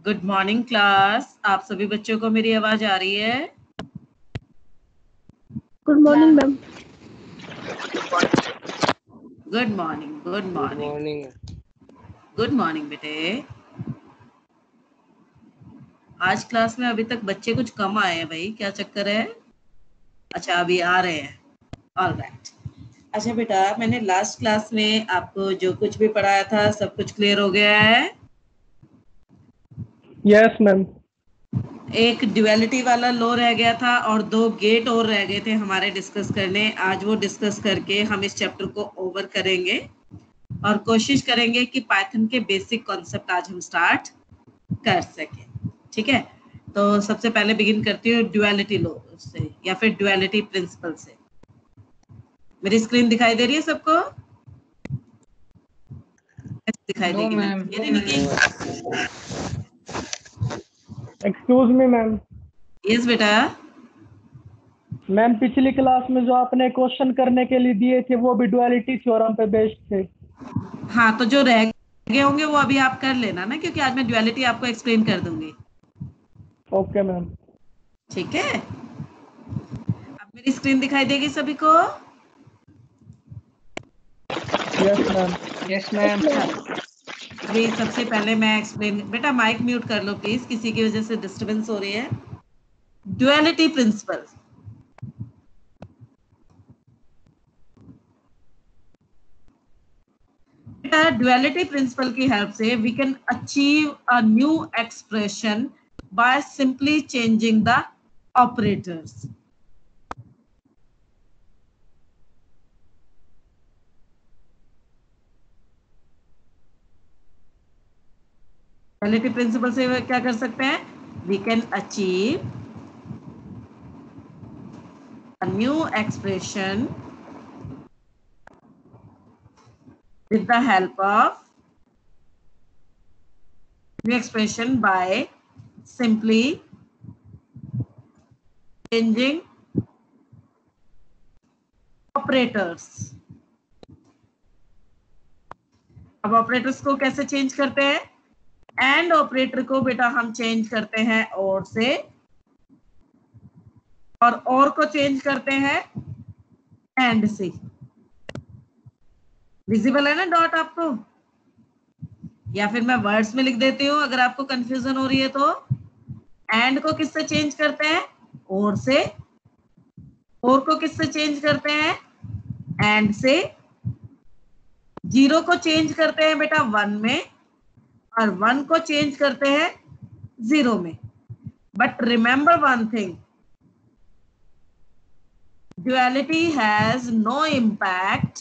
Good morning class. आप सभी बच्चों को मेरी आवाज आ रही है? Good morning ma'am. Good morning, good morning, good morning बेटे। आज क्लास में अभी तक बच्चे कुछ कम आए हैं भाई, क्या चक्कर है? अच्छा, अभी आ रहे हैं। ऑलराइट। अच्छा बेटा, मैंने लास्ट क्लास में आपको जो कुछ भी पढ़ाया था सब कुछ क्लियर हो गया है? Yes ma'am. एक ड्युअलिटी वाला लॉ रह गया था और 2 गेट और रह गए थे हमारे डिस्कस करने। आज वो डिस्कस करके हम इस चैप्टर को ओवर करेंगे और कोशिश करेंगे कि पाइथन के बेसिक कॉन्सेप्ट आज हम स्टार्ट कर सकें। ठीक है, तो सबसे पहले बिगिन करती हूँ ड्युअलिटी लॉ से या फिर ड्युअलिटी प्रिंसिपल से। मेरी स्क्रीन दिखाई दे रही है सबको? दिखाई देगी ma'am? Excuse me ma'am. Yes बेटा। मैम, पिछली क्लास में जो आपने क्वेश्चन करने के लिए दिए थे वो भी डुअलिटी थ्योरम पे बेस्ड थे। हाँ, तो जो रह गए होंगे वो अभी आप कर लेना ना, क्योंकि आज मैं ड्युअलिटी आपको एक्सप्लेन कर दूंगी। Okay ma'am. ठीक है, अब मेरी स्क्रीन दिखाई देगी सभी को? Yes ma'am. Yes ma'am. अभी सबसे पहले मैं एक्सप्लेन, बेटा माइक म्यूट कर लो प्लीज, किसी की वजह से डिस्टरबेंस हो रही है। Duality principle. बेटा ड्युअलिटी प्रिंसिपल की हेल्प से we can achieve a new expression by simply changing the operators. Duality principle से क्या कर सकते हैं? We can achieve a new expression with the help of new expression by simply changing operators. अब operators को कैसे change करते हैं? एंड ऑपरेटर को बेटा हम चेंज करते हैं और से, और को चेंज करते हैं एंड से। विजिबल है ना डॉट आपको? या फिर मैं वर्ड्स में लिख देती हूँ अगर आपको कंफ्यूजन हो रही है तो। एंड को किससे चेंज करते हैं? और से। और को किससे चेंज करते हैं? एंड से। जीरो को चेंज करते हैं बेटा 1 में और 1 को चेंज करते हैं 0 में। But remember one thing, duality has no impact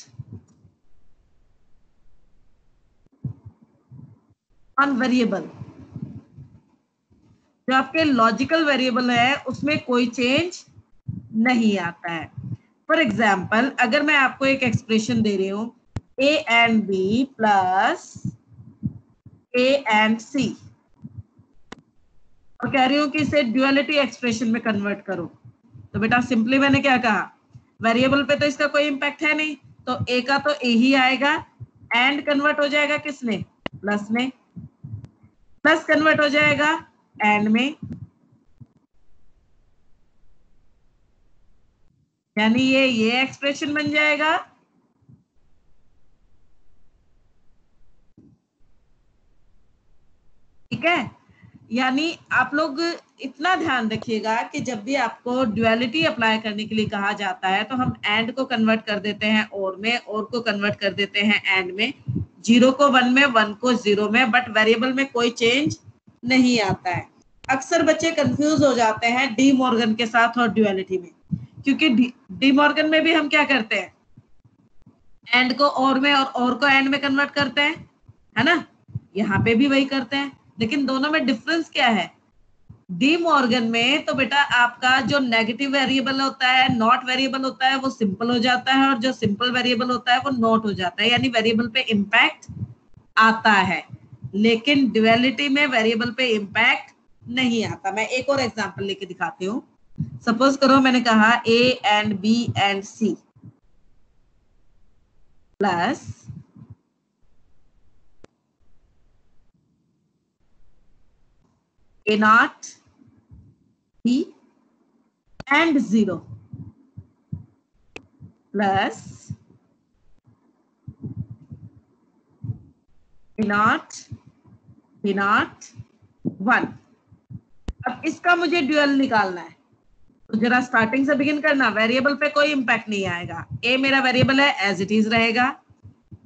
on variable। जो आपके लॉजिकल वेरिएबल है उसमें कोई चेंज नहीं आता है। फॉर एग्जाम्पल, अगर मैं आपको एक एक्सप्रेशन दे रही हूं a and b plus a and c और कह रही हूं कि इसे ड्युअलिटी एक्सप्रेशन में कन्वर्ट करो, तो बेटा सिंपली मैंने क्या कहा? वेरिएबल पे तो इसका कोई इंपैक्ट है नहीं, तो a का तो a ही आएगा। एंड कन्वर्ट हो जाएगा किसमें? प्लस में। प्लस कन्वर्ट हो जाएगा एंड में, यानी ये एक्सप्रेशन बन जाएगा। ठीक है, यानी आप लोग इतना ध्यान रखिएगा कि जब भी आपको ड्युअलिटी अप्लाई करने के लिए कहा जाता है तो हम एंड को कन्वर्ट कर देते हैं और में, और को कन्वर्ट कर देते हैं एंड में, 0 को 1 में, 1 को 0 में, बट वेरिएबल में कोई चेंज नहीं आता है। अक्सर बच्चे कंफ्यूज हो जाते हैं डी मॉर्गन के साथ और ड्युअलिटी में, क्योंकि डी मॉर्गन में भी हम क्या करते हैं? एंड को और में और को एंड में कन्वर्ट करते हैं, है ना? यहाँ पे भी वही करते हैं, लेकिन दोनों में डिफरेंस क्या है? डी मॉर्गन में तो बेटा आपका जो नेगेटिव वेरिएबल होता है, नॉट वेरिएबल होता है, वो सिंपल हो जाता है, और जो सिंपल वेरिएबल होता है वो नॉट हो जाता है, यानी वेरिएबल पे इंपैक्ट आता है। लेकिन ड्युअलिटी में वेरिएबल पे इंपैक्ट नहीं आता। मैं एक और एग्जांपल लेके दिखाती हूँ। सपोज करो मैंने कहा a and b and c plus A naught B and 0 plus A naught B naught 1। अब इसका मुझे ड्यूअल निकालना है, तो जरा स्टार्टिंग से बिगिन करना। वेरिएबल पे कोई इंपैक्ट नहीं आएगा। ए मेरा वेरिएबल है, एज इट इज रहेगा।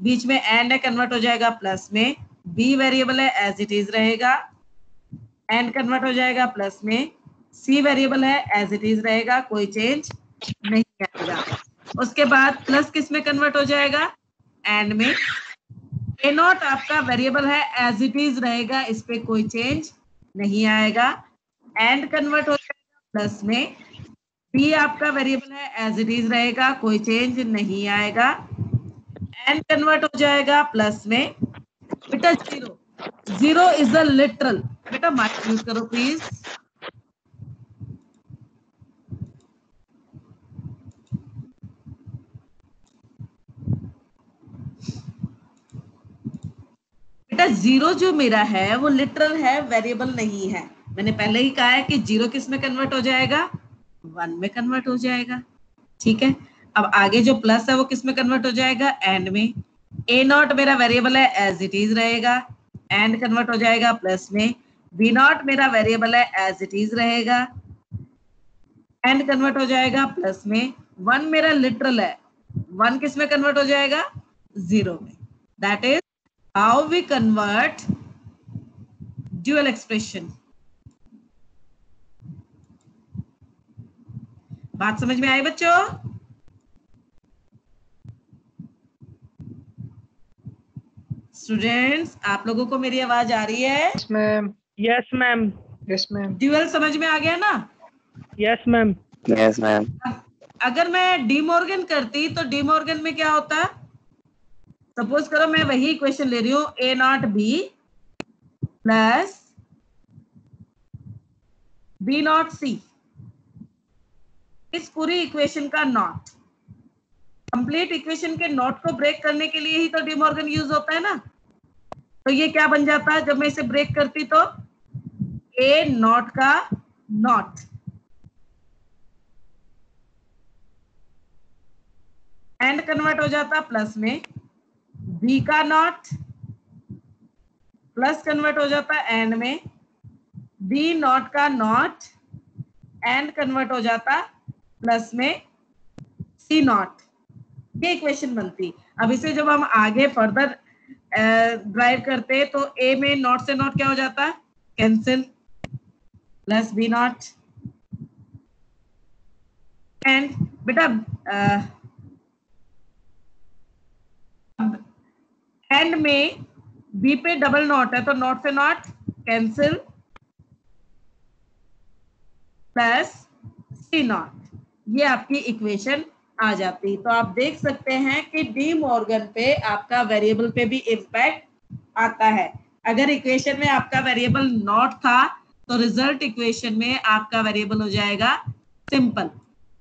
बीच में एंड है, कन्वर्ट हो जाएगा प्लस में। बी वेरिएबल है, एज इट इज रहेगा, एंड कन्वर्ट हो जाएगा प्लस में। सी वेरिएबल है, एज इट इज रहेगा, कोई चेंज नहीं आएगा। उसके बाद प्लस किस में कन्वर्ट हो जाएगा? एंड में। ए नॉट आपका वेरिएबल है, एज इट इज रहेगा, इस पे कोई चेंज नहीं आएगा। एंड कन्वर्ट हो जाएगा प्लस में। बी आपका वेरिएबल है, एज इट इज रहेगा, कोई चेंज नहीं आएगा। एंड कन्वर्ट हो जाएगा प्लस में। बेटा 0 0 इज अ लिटरल। बेटा माइक म्यूट करो प्लीज। बेटा 0 जो मेरा है वो लिटरल है, वेरिएबल नहीं है। मैंने पहले ही कहा है कि 0 किस में कन्वर्ट हो जाएगा? 1 में कन्वर्ट हो जाएगा। ठीक है, अब आगे जो प्लस है वो किस में कन्वर्ट हो जाएगा? एंड में। ए नॉट मेरा वेरिएबल है, एज इट इज रहेगा, एंड कन्वर्ट हो जाएगा प्लस में। बी नॉट मेरा वेरिएबल है, एज इट इज रहेगा, एंड कन्वर्ट हो जाएगा प्लस में। 1 मेरा लिटरल है, 1 किस में कन्वर्ट हो जाएगा? 0 में। That is how we convert dual expression. बात समझ में आई बच्चों? स्टूडेंट्स, आप लोगों को मेरी आवाज आ रही है? Yes ma'am. Yes ma'am. Yes ma'am. Dual समझ में आ गया ना? Yes ma'am. Yes ma'am. अगर मैं डी मॉर्गन करती तो डी मॉर्गन में क्या होता? सपोज करो मैं वही इक्वेशन ले रही हूँ, A not B plus B not C. इस पूरी इक्वेशन का नॉट, कंप्लीट इक्वेशन के नॉट को ब्रेक करने के लिए ही तो डी मॉर्गन यूज होता है ना। तो ये क्या बन जाता है जब मैं इसे ब्रेक करती? तो ए नॉट का नॉट एंड कन्वर्ट हो जाता प्लस में। बी का नॉट प्लस कन्वर्ट हो जाता एंड में। बी नॉट का नॉट एंड कन्वर्ट हो जाता प्लस में सी नॉट। ये इक्वेशन बनती। अब इसे जब हम आगे फर्दर ड्राइव करते तो ए में नॉट से नॉट क्या हो जाता? Cancel, plus B not. And बेटा एंड में बी पे डबल नॉट है तो नॉट से not cancel, plus C not. ये आपकी इक्वेशन आ जाती। तो आप देख सकते हैं कि डी मॉर्गन पे आपका वेरिएबल पे भी इम्पैक्ट आता है। अगर इक्वेशन में आपका वेरिएबल नॉट था तो रिजल्ट इक्वेशन में आपका वेरिएबल हो जाएगा सिंपल,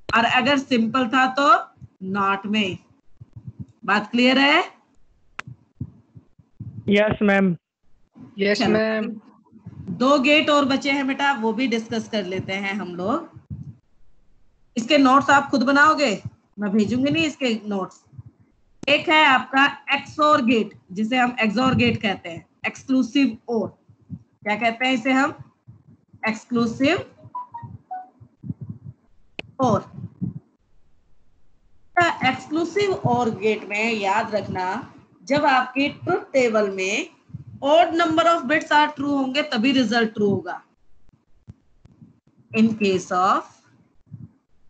और अगर सिंपल था तो नॉट में। बात क्लियर है? Yes ma'am. Yes ma'am. 2 gate और बचे हैं बेटा, वो भी डिस्कस कर लेते हैं हम लोग। इसके नोट्स आप खुद बनाओगे, मैं भेजूंगी नहीं इसके नोट्स। एक है आपका एक्सओर गेट, जिसे हम एक्सओर गेट कहते हैं, एक्सक्लूसिव और। क्या कहते हैं इसे हम? एक्सक्लूसिव और। एक्सक्लूसिव और गेट में याद रखना, जब आपकी ट्रुथ टेबल में odd number of bits are true होंगे तभी रिजल्ट ट्रू होगा। In case of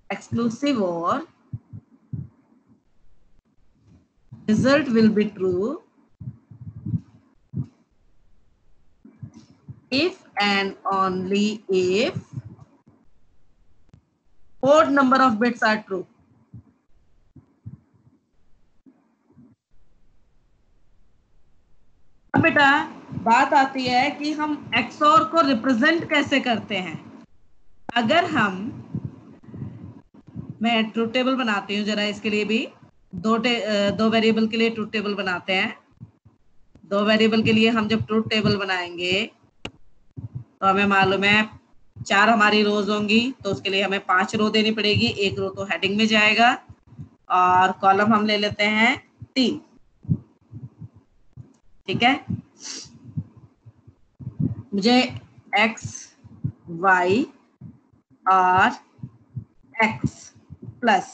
exclusive or, result will be true if and only if odd number of bits are true. अब बेटा बात आती है कि हम XOR को रिप्रेजेंट कैसे करते हैं। अगर हम, मैं ट्रूथ टेबल बनाती हूँ जरा, इसके लिए भी दो वेरिएबल के लिए ट्रूथ टेबल बनाते हैं। 2 वेरिएबल के लिए हम जब ट्रूथ टेबल बनाएंगे तो हमें मालूम है 4 हमारी रोज होंगी, तो उसके लिए हमें 5 रो देनी पड़ेगी। एक रो तो हेडिंग में जाएगा और कॉलम हम ले लेते हैं 3। ठीक है, मुझे x, y और x प्लस,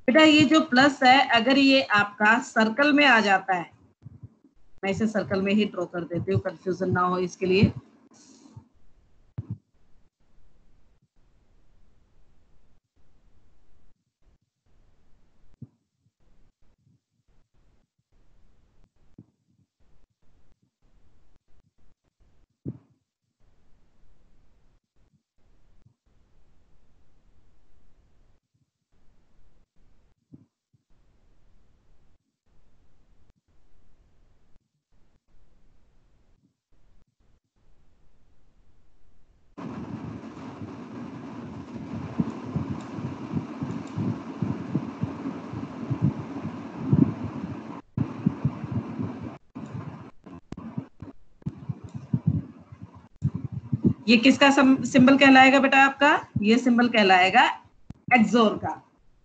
बेटा ये जो प्लस है अगर ये आपका सर्कल में आ जाता है, मैं इसे सर्कल में ही ड्रॉ कर देती हूँ, कंफ्यूजन ना हो इसके लिए। ये किसका सिंबल कहलाएगा बेटा आपका? ये सिंबल कहलाएगा एक्सोर का।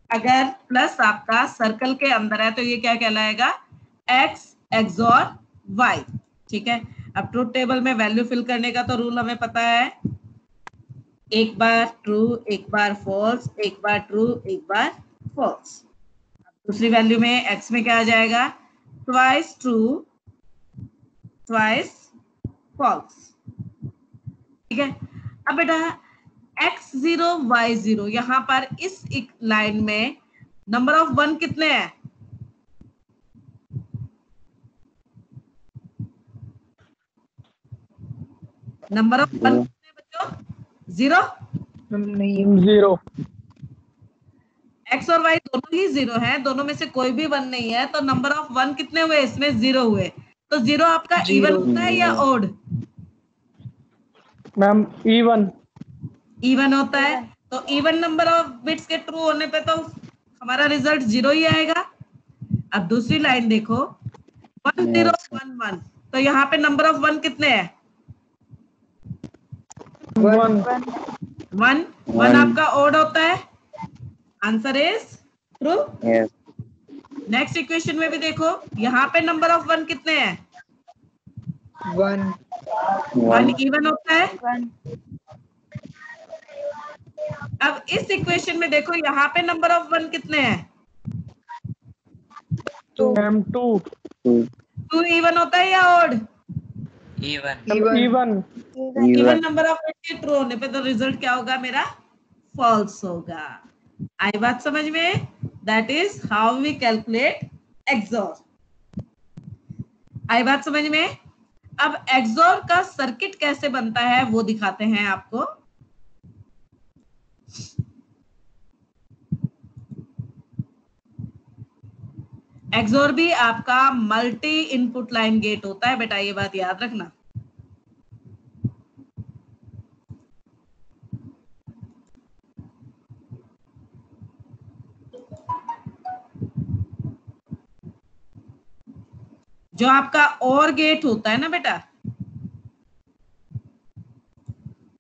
अगर प्लस आपका सर्कल के अंदर है तो ये क्या कहलाएगा? X XOR Y. ठीक है, अब ट्रूथ टेबल में वैल्यू फिल करने का तो रूल हमें पता है, एक बार ट्रू एक बार फॉल्स, एक बार ट्रू एक बार फॉल्स। दूसरी वैल्यू में एक्स में क्या आ जाएगा? Twice true twice false. ठीक है, अब बेटा x0 y0 यहाँ पर इस एक लाइन में नंबर ऑफ 1 कितने हैं? नंबर ऑफ 1 कितने बच्चों? 0। 0। x और y दोनों ही 0 हैं, दोनों में से कोई भी 1 नहीं है, तो नंबर ऑफ 1 कितने हुए? इसमें 0 हुए। तो 0 आपका इवन होता है या ओड? Ma'am even. इवन होता है, तो इवन नंबर ऑफ बिट्स के ट्रू होने पे तो हमारा रिजल्ट 0 ही आएगा। अब दूसरी लाइन देखो 1011, तो यहाँ पे नंबर ऑफ 1 कितने हैं? 1 1 आपका ओड होता है, answer is true. Next equation में भी देखो, यहाँ पे नंबर ऑफ 1 कितने हैं? 1 इवन होता है। अब इस इक्वेशन में देखो, यहाँ पे नंबर ऑफ 1 कितने हैं? 2 इवन होता है या odd? Even. Even number of bits के ट्रू होने पे तो रिजल्ट क्या होगा मेरा? फॉल्स होगा। आई बात समझ में? That is how we calculate XOR. आई बात समझ में? अब एक्सोर का सर्किट कैसे बनता है वो दिखाते हैं आपको। एक्सोर भी आपका मल्टी इनपुट लाइन गेट होता है बेटा, ये बात याद रखना। जो आपका और गेट होता है ना बेटा,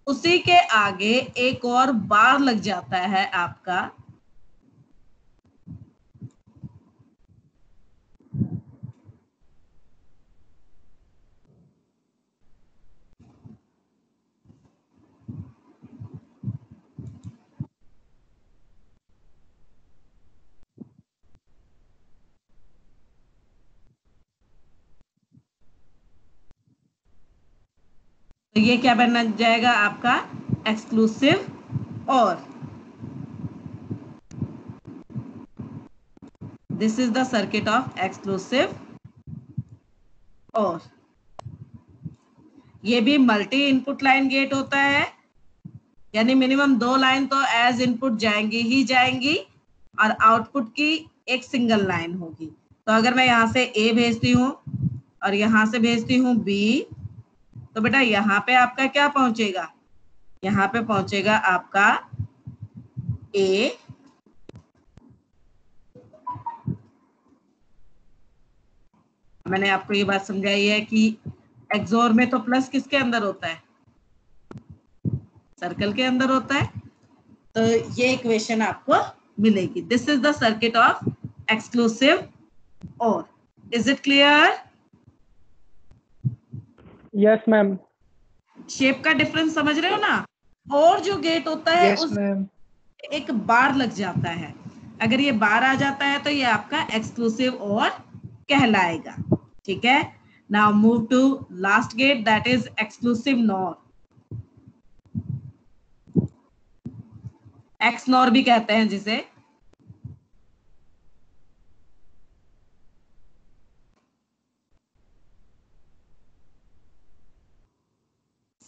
उसी के आगे एक और बार लग जाता है आपका तो ये क्या बनना जाएगा आपका? एक्सक्लूसिव और। This is the circuit of exclusive और। ये भी मल्टी इनपुट लाइन गेट होता है, यानी मिनिमम 2 लाइन तो एज इनपुट जाएंगी ही जाएंगी और आउटपुट की एक सिंगल लाइन होगी। तो अगर मैं यहाँ से ए भेजती हूँ और यहाँ से भेजती हूँ बी, तो बेटा यहाँ पे आपका क्या पहुंचेगा? यहाँ पे पहुंचेगा आपका ए, मैंने आपको ये बात समझाई है कि एक्सोर में तो प्लस किसके अंदर होता है, सर्कल के अंदर होता है। तो ये इक्वेशन आपको मिलेगी। This is the circuit of exclusive or. Is it clear? Yes ma'am. Shape का डिफरेंस समझ रहे हो ना। और जो गेट होता है यस उस मैम। एक बार लग जाता है, अगर ये बार आ जाता है तो ये आपका एक्सक्लूसिव और कहलाएगा। ठीक है, now move to last gate, that is exclusive NOR. X NOR भी कहते हैं जिसे।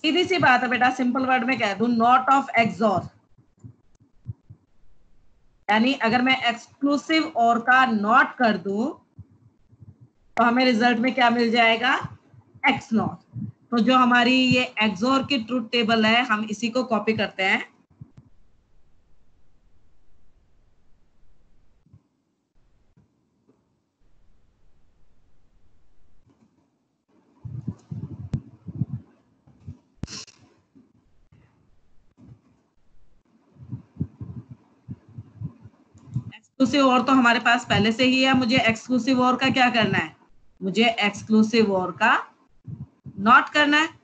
सीधी सी बात है बेटा, सिंपल वर्ड में कह दूं, नॉट ऑफ एक्सॉर, यानी अगर मैं एक्सक्लूसिव और का नॉट कर दूं तो हमें रिजल्ट में क्या मिल जाएगा, एक्स नॉट। तो जो हमारी ये एक्सोर की ट्रूथ टेबल है, हम इसी को कॉपी करते हैं। एक्सक्लूसिव और तो हमारे पास पहले से ही है, मुझे एक्सक्लूसिव और का क्या करना है, मुझे एक्सक्लूसिव और का नॉट करना है।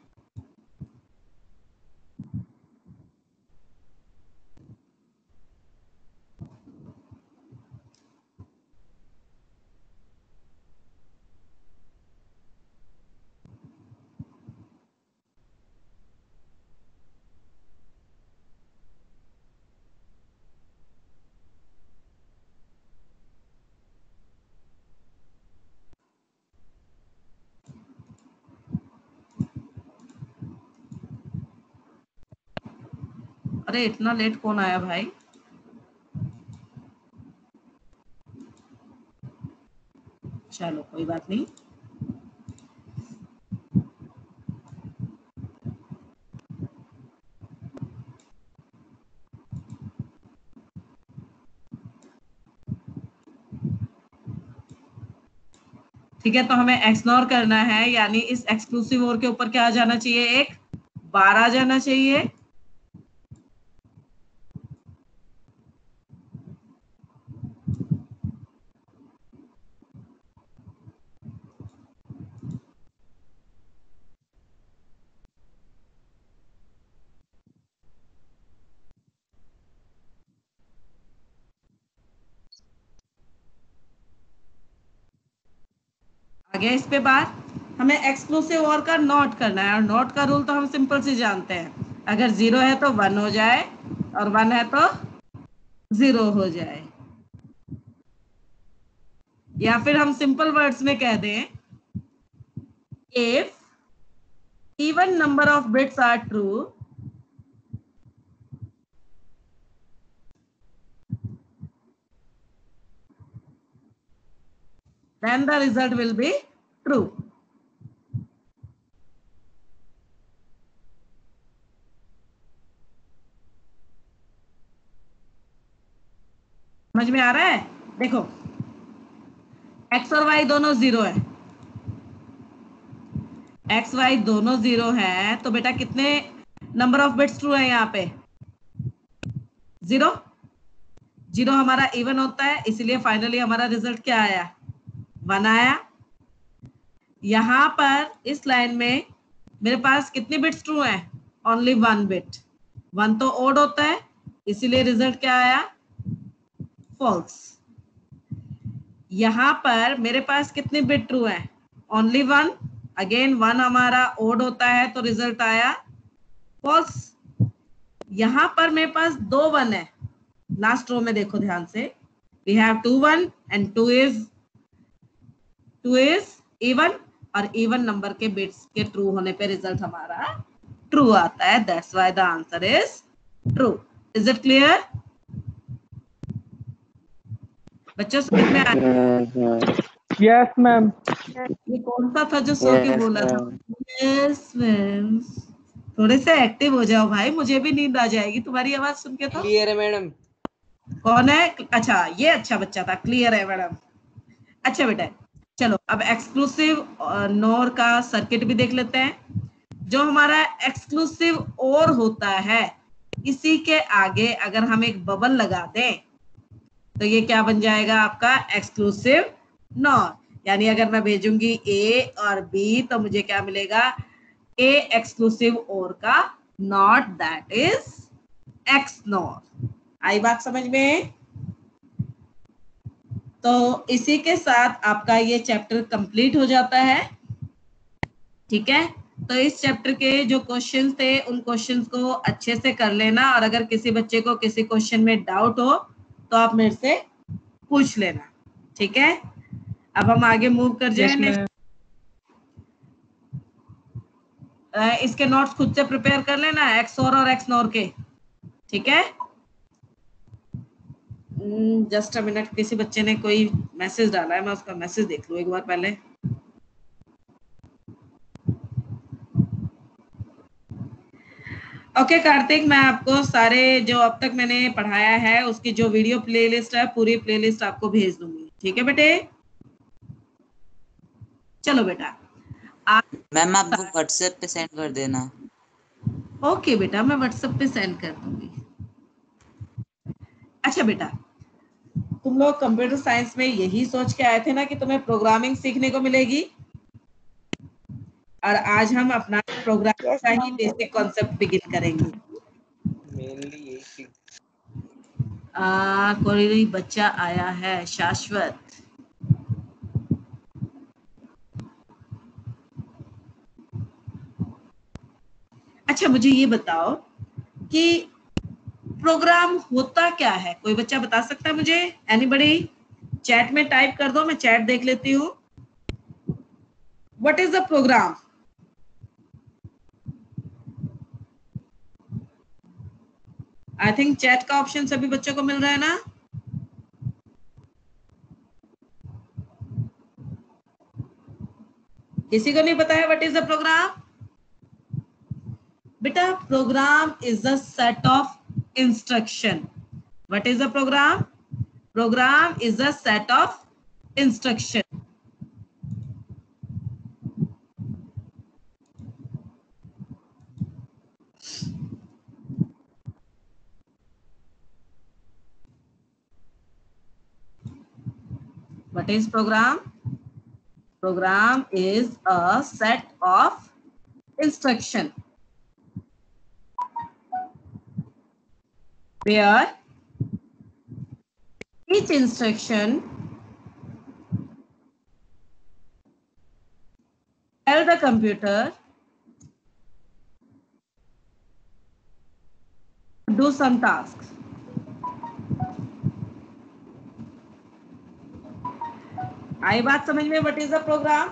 अरे इतना लेट कौन आया भाई। चलो कोई बात नहीं। ठीक है, तो हमें एक्सनोर करना है, यानी इस एक्सक्लूसिव और के ऊपर क्या आ जाना चाहिए, एक बार आ जाना चाहिए। आ गया इस पे बार। हमें एक्सक्लूसिव और का नॉट करना है, और नॉट का रूल तो हम सिंपल से जानते हैं, अगर 0 है तो 1 हो जाए और 1 है तो 0 हो जाए। या फिर हम सिंपल वर्ड्स में कह दें, if even number of bits are true, then the result will be true. समझ में आ रहा है? देखो x और y दोनों 0 है, x y दोनों 0 है, तो बेटा कितने नंबर ऑफ बिट्स ट्रू है यहाँ पे, 0। 0 हमारा इवन होता है, इसलिए फाइनली हमारा रिजल्ट क्या आया, 1 आया। यहां पर इस लाइन में मेरे पास कितनी बिट्स ट्रू है, ओनली 1 बिट। 1 तो ओड होता है, इसीलिए रिजल्ट क्या आया, फॉल्स। यहां पर मेरे पास कितनी बिट ट्रू है, ओनली 1। अगेन 1 हमारा ओड होता है, तो रिजल्ट आया फॉल्स। यहां पर मेरे पास 2 1 है, लास्ट रो में देखो ध्यान से, we have 2 1 and 2 is even, और इवन नंबर के बिट्स के ट्रू होने पे रिजल्ट हमारा ट्रू आता है। That's why the answer is true. Is it clear बच्चों, समझ में आया? Yes ma'am. ये कौन सा था जो सो के बोला था? Yes ma'am. थोड़े से एक्टिव हो जाओ भाई, मुझे भी नींद आ जाएगी तुम्हारी आवाज सुन के। तो क्लियर है मैडम। कौन है? अच्छा, ये अच्छा बच्चा था, क्लियर है मैडम। अच्छा बेटा, चलो अब एक्सक्लूसिव नॉर का सर्किट भी देख लेते हैं। जो हमारा एक्सक्लूसिव और होता है, इसी के आगे अगर हम एक बबल लगा दें तो ये क्या बन जाएगा आपका एक्सक्लूसिव नॉर। यानी अगर मैं भेजूंगी ए और बी तो मुझे क्या मिलेगा, ए एक्सक्लूसिव और का not, that is X NOR. आई बात समझ में? तो इसी के साथ आपका ये चैप्टर कंप्लीट हो जाता है। ठीक है, तो इस चैप्टर के जो क्वेश्चंस थे उन क्वेश्चंस को अच्छे से कर लेना, और अगर किसी बच्चे को किसी क्वेश्चन में डाउट हो तो आप मेरे से पूछ लेना। ठीक है, अब हम आगे मूव कर जाए नेक्स्ट। इसके नोट्स खुद से प्रिपेयर कर लेना, एक्स और एक्स नॉर के। ठीक है, जस्ट अ मिनट, किसी बच्चे ने कोई मैसेज डाला है, मैं उसका मैसेज देख लूं एक बार पहले। ओके कार्तिक, मैं आपको सारे जो अब तक मैंने पढ़ाया है उसकी जो वीडियो प्लेलिस्ट है, पूरी प्लेलिस्ट आपको भेज दूंगी। ठीक है बेटे, चलो बेटा मैम आप वो व्हाट्सएप पे सेंड कर देना। ओके बेटा, मैं व्हाट्सएप पे सेंड कर दूंगी। अच्छा बेटा, तुम लोग कंप्यूटर साइंस में यही सोच के आए थे ना कि तुम्हें प्रोग्रामिंग सीखने को मिलेगी, और आज हम अपना प्रोग्रामिंग का ही बेसिक कॉन्सेप्ट बिगिन करेंगे। मेनली यही चीज। कोई बच्चा आया है, शाश्वत। अच्छा मुझे ये बताओ कि प्रोग्राम होता क्या है, कोई बच्चा बता सकता है मुझे? एनीबडी? चैट में टाइप कर दो, मैं चैट देख लेती हूँ। What is the program? I think chat का ऑप्शन सभी बच्चों को मिल रहा है ना? किसी को नहीं पता है व्हाट इज द प्रोग्राम? बेटा program is the set of instruction. What is the program? Program is the set of instruction. What is program? Program is a set of instruction where each instruction tell the computer to do some tasks. आई बात समझ में? What is the program?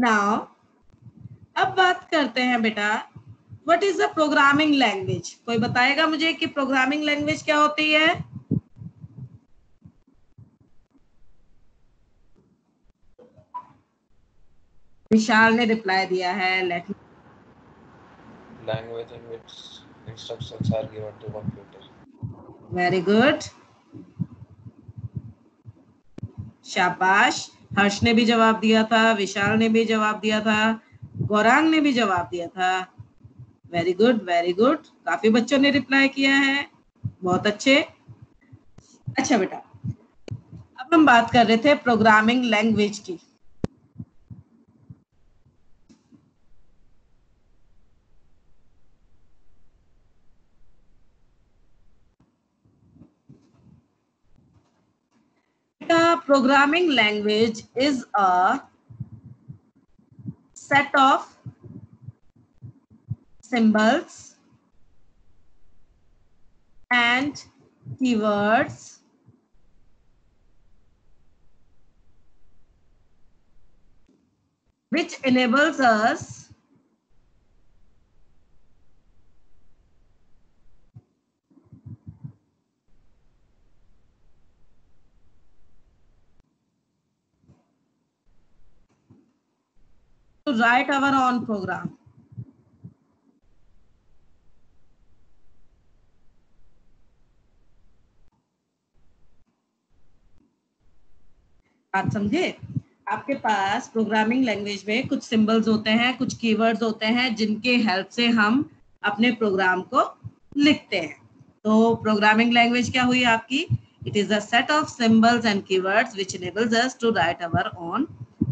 Now अब बात करते हैं बेटा, what is the programming language? कोई बताएगा मुझे कि प्रोग्रामिंग लैंग्वेज क्या होती है? विशाल ने रिप्लाई दिया है, let Language in which instructions are given to computer. Very good, शाबाश। हर्ष ने भी जवाब दिया था, विशाल ने भी जवाब दिया था, गौरांग ने भी जवाब दिया था। वेरी गुड वेरी गुड, काफी बच्चों ने रिप्लाई किया है, बहुत अच्छे। अच्छा बेटा, अब हम बात कर रहे थे प्रोग्रामिंग लैंग्वेज की। Programming language is a set of symbols and keywords which enables us to write our own program. बात समझे? आपके पास प्रोग्रामिंग लैंग्वेज में कुछ सिंबल्स होते हैं, कुछ कीवर्ड्स होते हैं जिनके हेल्प से हम अपने प्रोग्राम को लिखते हैं। तो प्रोग्रामिंग लैंग्वेज क्या हुई आपकी? It is a set of symbols and keywords which enables us to write our own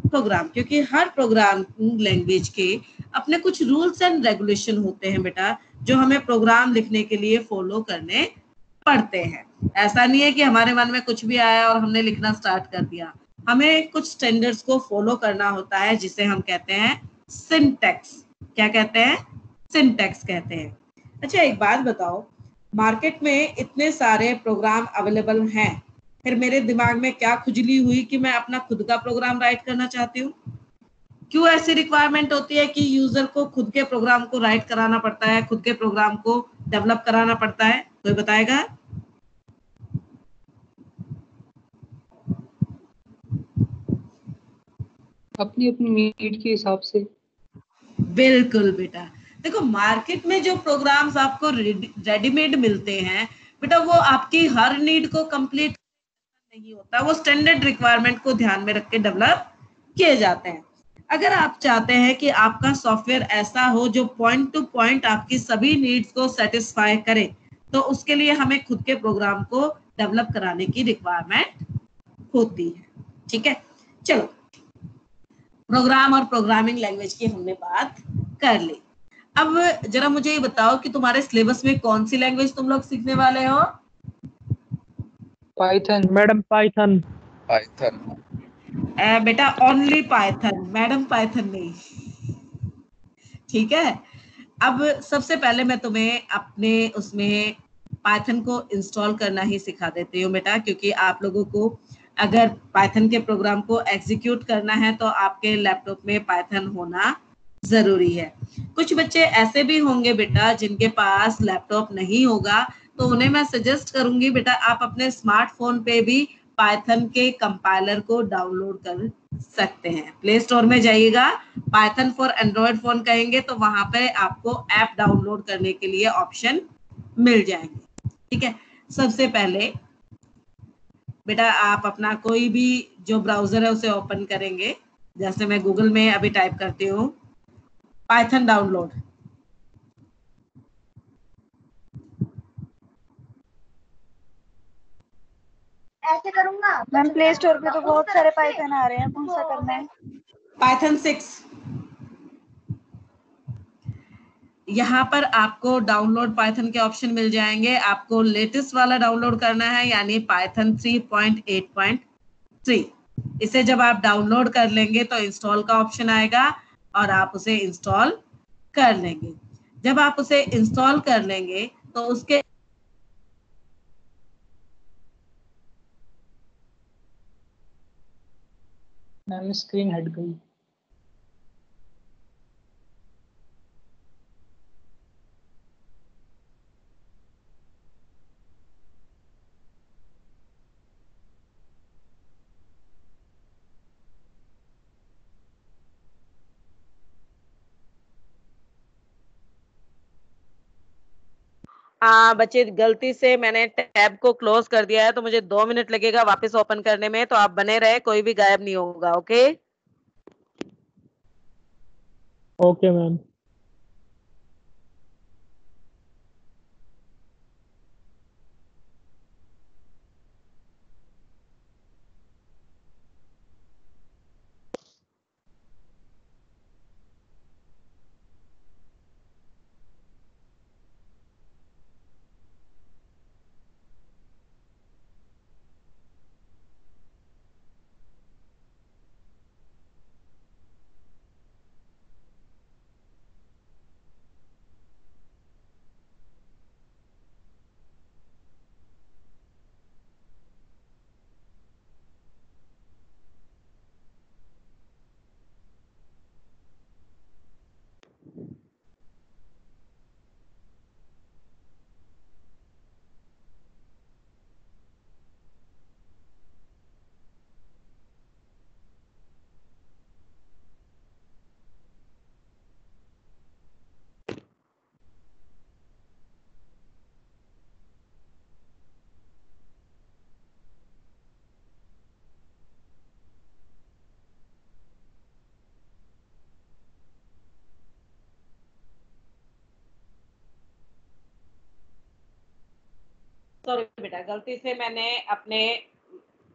program. क्योंकि हर प्रोग्रामिंग लैंग्वेज के अपने कुछ रूल्स एंड रेगुलेशन होते हैं बेटा, जो हमें प्रोग्राम लिखने के लिए फॉलो करने पढ़ते हैं। ऐसा नहीं है कि हमारे मन में कुछ भी आया और हमने लिखना स्टार्ट कर दिया। हमें कुछ स्टैंडर्ड्स को फॉलो करना होता है जिसे हम कहते हैं सिंटैक्स। क्या कहते हैं? सिंटैक्स कहते हैं। अच्छा एक बात बताओ, मार्केट में इतने सारे प्रोग्राम अवेलेबल हैं, फिर मेरे दिमाग में क्या खुजली हुई कि मैं अपना खुद का प्रोग्राम राइट करना चाहती हूँ। क्यों ऐसी रिक्वायरमेंट होती है कि यूजर को खुद के प्रोग्राम को राइट कराना पड़ता है, खुद के प्रोग्राम को डेवलप कराना पड़ता है? कोई बताएगा? अपनी अपनी नीड के हिसाब से। बिल्कुल बेटा। देखो मार्केट में जो प्रोग्राम्स आपको रेडीमेड मिलते हैं बेटा, वो आपकी हर नीड को कंप्लीट नहीं होता, वो स्टैंडर्ड रिक्वायरमेंट को ध्यान में रख के डेवलप किए जाते हैं। अगर आप चाहते हैं कि आपका सॉफ्टवेयर ऐसा हो जो पॉइंट टू पॉइंट आपकी सभी नीड्स को सेटिस्फाई करे, तो उसके लिए हमें खुद के प्रोग्राम को डेवलप कराने की रिक्वायरमेंट होती है। ठीक है, चलो प्रोग्राम और प्रोग्रामिंग लैंग्वेज की हमने बात कर ली। अब जरा मुझे ये बताओ कि तुम्हारे सिलेबस में कौन सी लैंग्वेज तुम लोग सीखने वाले हो? पाइथन। Madam Python. पाइथन। बेटा ओनली पाइथन, मैडम पाइथन नहीं। ठीक है, अब सबसे पहले मैं तुम्हें अपने उसमें पाइथन को इंस्टॉल करना ही सिखा देती हूँ बेटा, क्योंकि आप लोगों को अगर पाइथन के प्रोग्राम को एग्जीक्यूट करना है तो आपके लैपटॉप में पाइथन होना जरूरी है। कुछ बच्चे ऐसे भी होंगे बेटा जिनके पास लैपटॉप नहीं होगा, तो उन्हें मैं सजेस्ट करूंगी बेटा आप अपने स्मार्टफोन पे भी पाइथन के कंपाइलर को डाउनलोड कर सकते हैं। प्ले स्टोर में जाइएगा, पाइथन फॉर एंड्रॉयड फोन कहेंगे तो वहां पे आपको ऐप डाउनलोड करने के लिए ऑप्शन मिल जाएंगे। ठीक है, सबसे पहले बेटा आप अपना कोई भी जो ब्राउजर है उसे ओपन करेंगे। जैसे मैं गूगल में अभी टाइप करती हूँ पाइथन डाउनलोड। ऐसे करूंगा मैम। प्ले स्टोर पे तो बहुत सारे पाइथन आ रहे हैं, कौन सा करना है? पाइथन 6। यहाँ पर आपको डाउनलोड पाइथन के ऑप्शन मिल जाएंगे। आपको लेटेस्ट वाला डाउनलोड करना है, यानी पाइथन 3.8.3। इसे जब आप डाउनलोड कर लेंगे तो इंस्टॉल का ऑप्शन आएगा और आप उसे इंस्टॉल कर लेंगे। जब आप उसे इंस्टॉल कर लेंगे तो उसके मैम स्क्रीन हट गई। हाँ बच्चे, गलती से मैंने टैब को क्लोज कर दिया है तो मुझे 2 मिनट लगेगा वापस ओपन करने में, तो आप बने रहे, कोई भी गायब नहीं होगा। Okay okay ma'am. है, गलती से मैंने अपने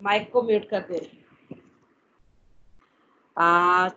माइक को म्यूट कर दिया। 5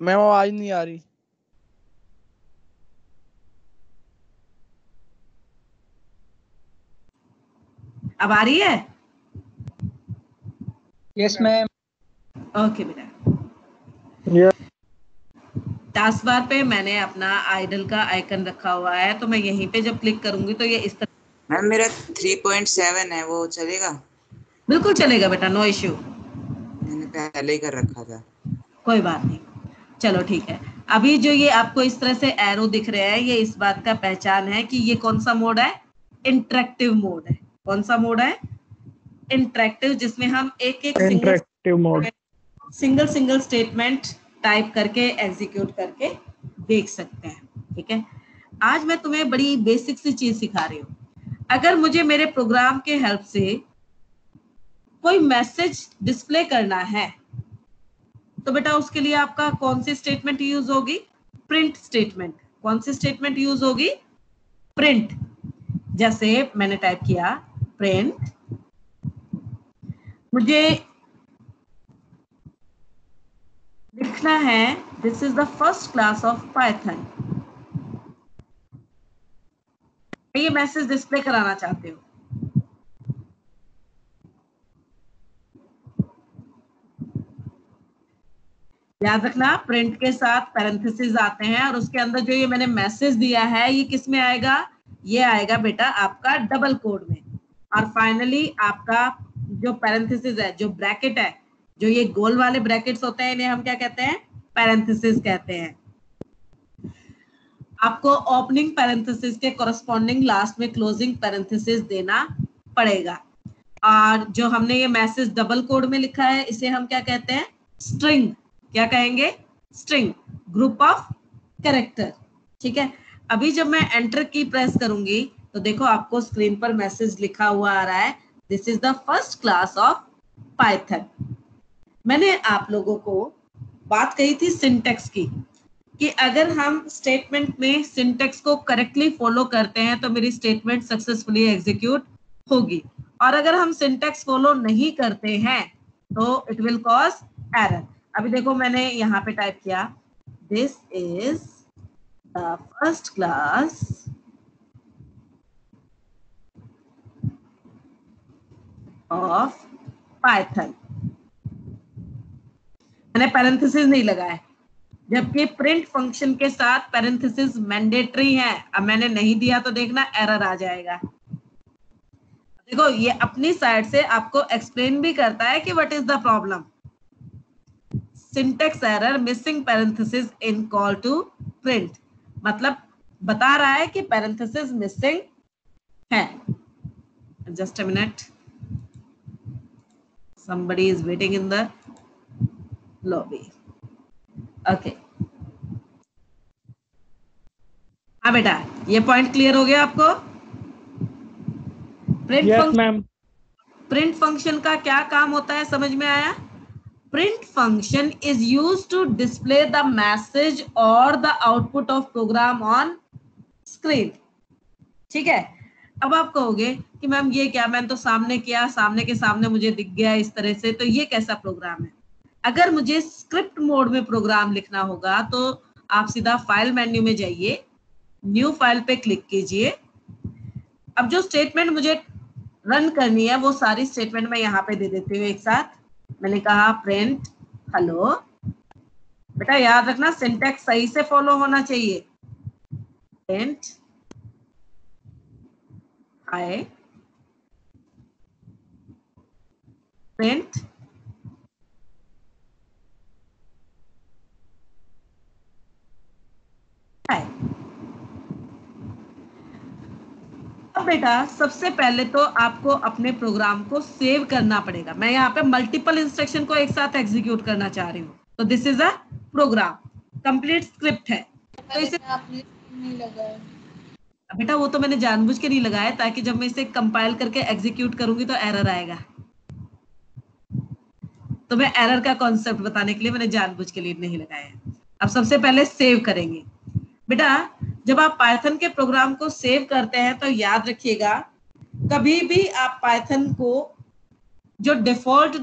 मैम आवाज नहीं आ रही। अब आ रही है? Yes ma'am. ओके बेटा। टास्क बार पे मैंने अपना आइडल का आइकन रखा हुआ है, तो मैं यहीं पे जब क्लिक करूंगी तो ये इस तरह। मैम मेरा 3.7 है, वो चलेगा? बिल्कुल चलेगा बेटा, नो इश्यू। मैंने पहले ही कर रखा था। कोई बात नहीं, चलो ठीक है। अभी जो ये आपको इस तरह से एरो दिख रहे हैं, ये इस बात का पहचान है कि ये कौन सा मोड है? इंटरेक्टिव मोड है। कौन सा मोड है? इंटरेक्टिव, जिसमें हम एक एक interactive mode single statement type करके एग्जीक्यूट करके देख सकते हैं। ठीक है, आज मैं तुम्हें बड़ी बेसिक सी चीज सिखा रही हूँ। अगर मुझे मेरे प्रोग्राम के हेल्प से कोई मैसेज डिस्प्ले करना है तो बेटा उसके लिए आपका कौन सी स्टेटमेंट यूज होगी? Print statement. कौन सी स्टेटमेंट यूज होगी? प्रिंट। जैसे मैंने टाइप किया प्रिंट, मुझे लिखना है this is the first class of Python. ये मैसेज डिस्प्ले कराना चाहते हो। याद रखना, प्रिंट के साथ पैरेंथेसिस आते हैं और उसके अंदर जो ये मैंने मैसेज दिया है ये किस में आएगा? ये आएगा बेटा आपका डबल कोड में। और फाइनली आपका जो पैरेंथेसिस है, जो ब्रैकेट है, जो ये गोल वाले ब्रैकेट्स होते हैं, इन्हें हम क्या कहते हैं? पैरेंथेसिस कहते हैं। आपको ओपनिंग पैरेंथेसिस के कोरस्पॉन्डिंग लास्ट में क्लोजिंग पैरेंथेसिस देना पड़ेगा। और जो हमने ये मैसेज डबल कोड में लिखा है इसे हम क्या कहते हैं? स्ट्रिंग। क्या कहेंगे? String, group of character. ठीक है, अभी जब मैं एंटर की प्रेस करूंगी तो देखो आपको स्क्रीन पर मैसेज लिखा हुआ आ रहा है this is the first class of Python. मैंने आप लोगों को बात कही थी सिंटेक्स की, कि अगर हम स्टेटमेंट में सिंटेक्स को करेक्टली फॉलो करते हैं तो मेरी स्टेटमेंट सक्सेसफुली एग्जीक्यूट होगी, और अगर हम सिंटेक्स फॉलो नहीं करते हैं तो इट विल कॉज एरर। अभी देखो मैंने यहाँ पे टाइप किया this is the first class of Python. मैंने पैरेंथेसिस नहीं लगाया, जबकि प्रिंट फंक्शन के साथ पैरेंथेसिस मैंडेटरी है। अब मैंने नहीं दिया तो देखना एरर आ जाएगा। देखो ये अपनी साइड से आपको एक्सप्लेन भी करता है कि what is the problem. Syntax error, missing parenthesis in call to print, मतलब बता रहा है कि पैरेंथेसिस मिसिंग है। Just a minute, somebody is waiting in the lobby. Okay, हाँ बेटा, ये पॉइंट क्लियर हो गया आपको? Yes ma'am. प्रिंट फंक्शन का क्या काम होता है, समझ में आया? Print function is used to display the message और the output of program on screen. ठीक है, अब आप कहोगे कि मैम ये क्या, मैंने तो सामने किया, सामने के सामने मुझे दिख गया इस तरह से, तो ये कैसा प्रोग्राम है? अगर मुझे स्क्रिप्ट मोड में प्रोग्राम लिखना होगा तो आप सीधा फाइल मेन्यू में जाइए, न्यू फाइल पे क्लिक कीजिए। अब जो स्टेटमेंट मुझे रन करनी है वो सारी स्टेटमेंट मैं यहाँ पे दे देती हूँ एक साथ। मैंने कहा प्रिंट हेलो। बेटा याद रखना सिंटैक्स सही से फॉलो होना चाहिए। प्रिंट हाय, प्रिंट हाय। अब बेटा सबसे पहले तो आपको अपने प्रोग्राम को सेव करना पड़ेगा। मैं यहाँ पे मल्टीपल इंस्ट्रक्शन को एक साथ एग्जीक्यूट करना चाह रही हूँ, तो this is a program, complete script है। तो इसे नहीं लगाया बेटा, वो तो मैंने जानबूझ के नहीं लगाया ताकि जब मैं इसे कंपाइल करके एग्जीक्यूट करूंगी तो एरर आएगा। तो मैं एरर का कॉन्सेप्ट बताने के लिए मैंने जानबूझ के लिए नहीं लगाया। अब सबसे पहले सेव करेंगे। बेटा जब आप पाइथन के प्रोग्राम को सेव करते हैं तो याद रखिएगा, कभी भी आप पाइथन को जो डिफॉल्ट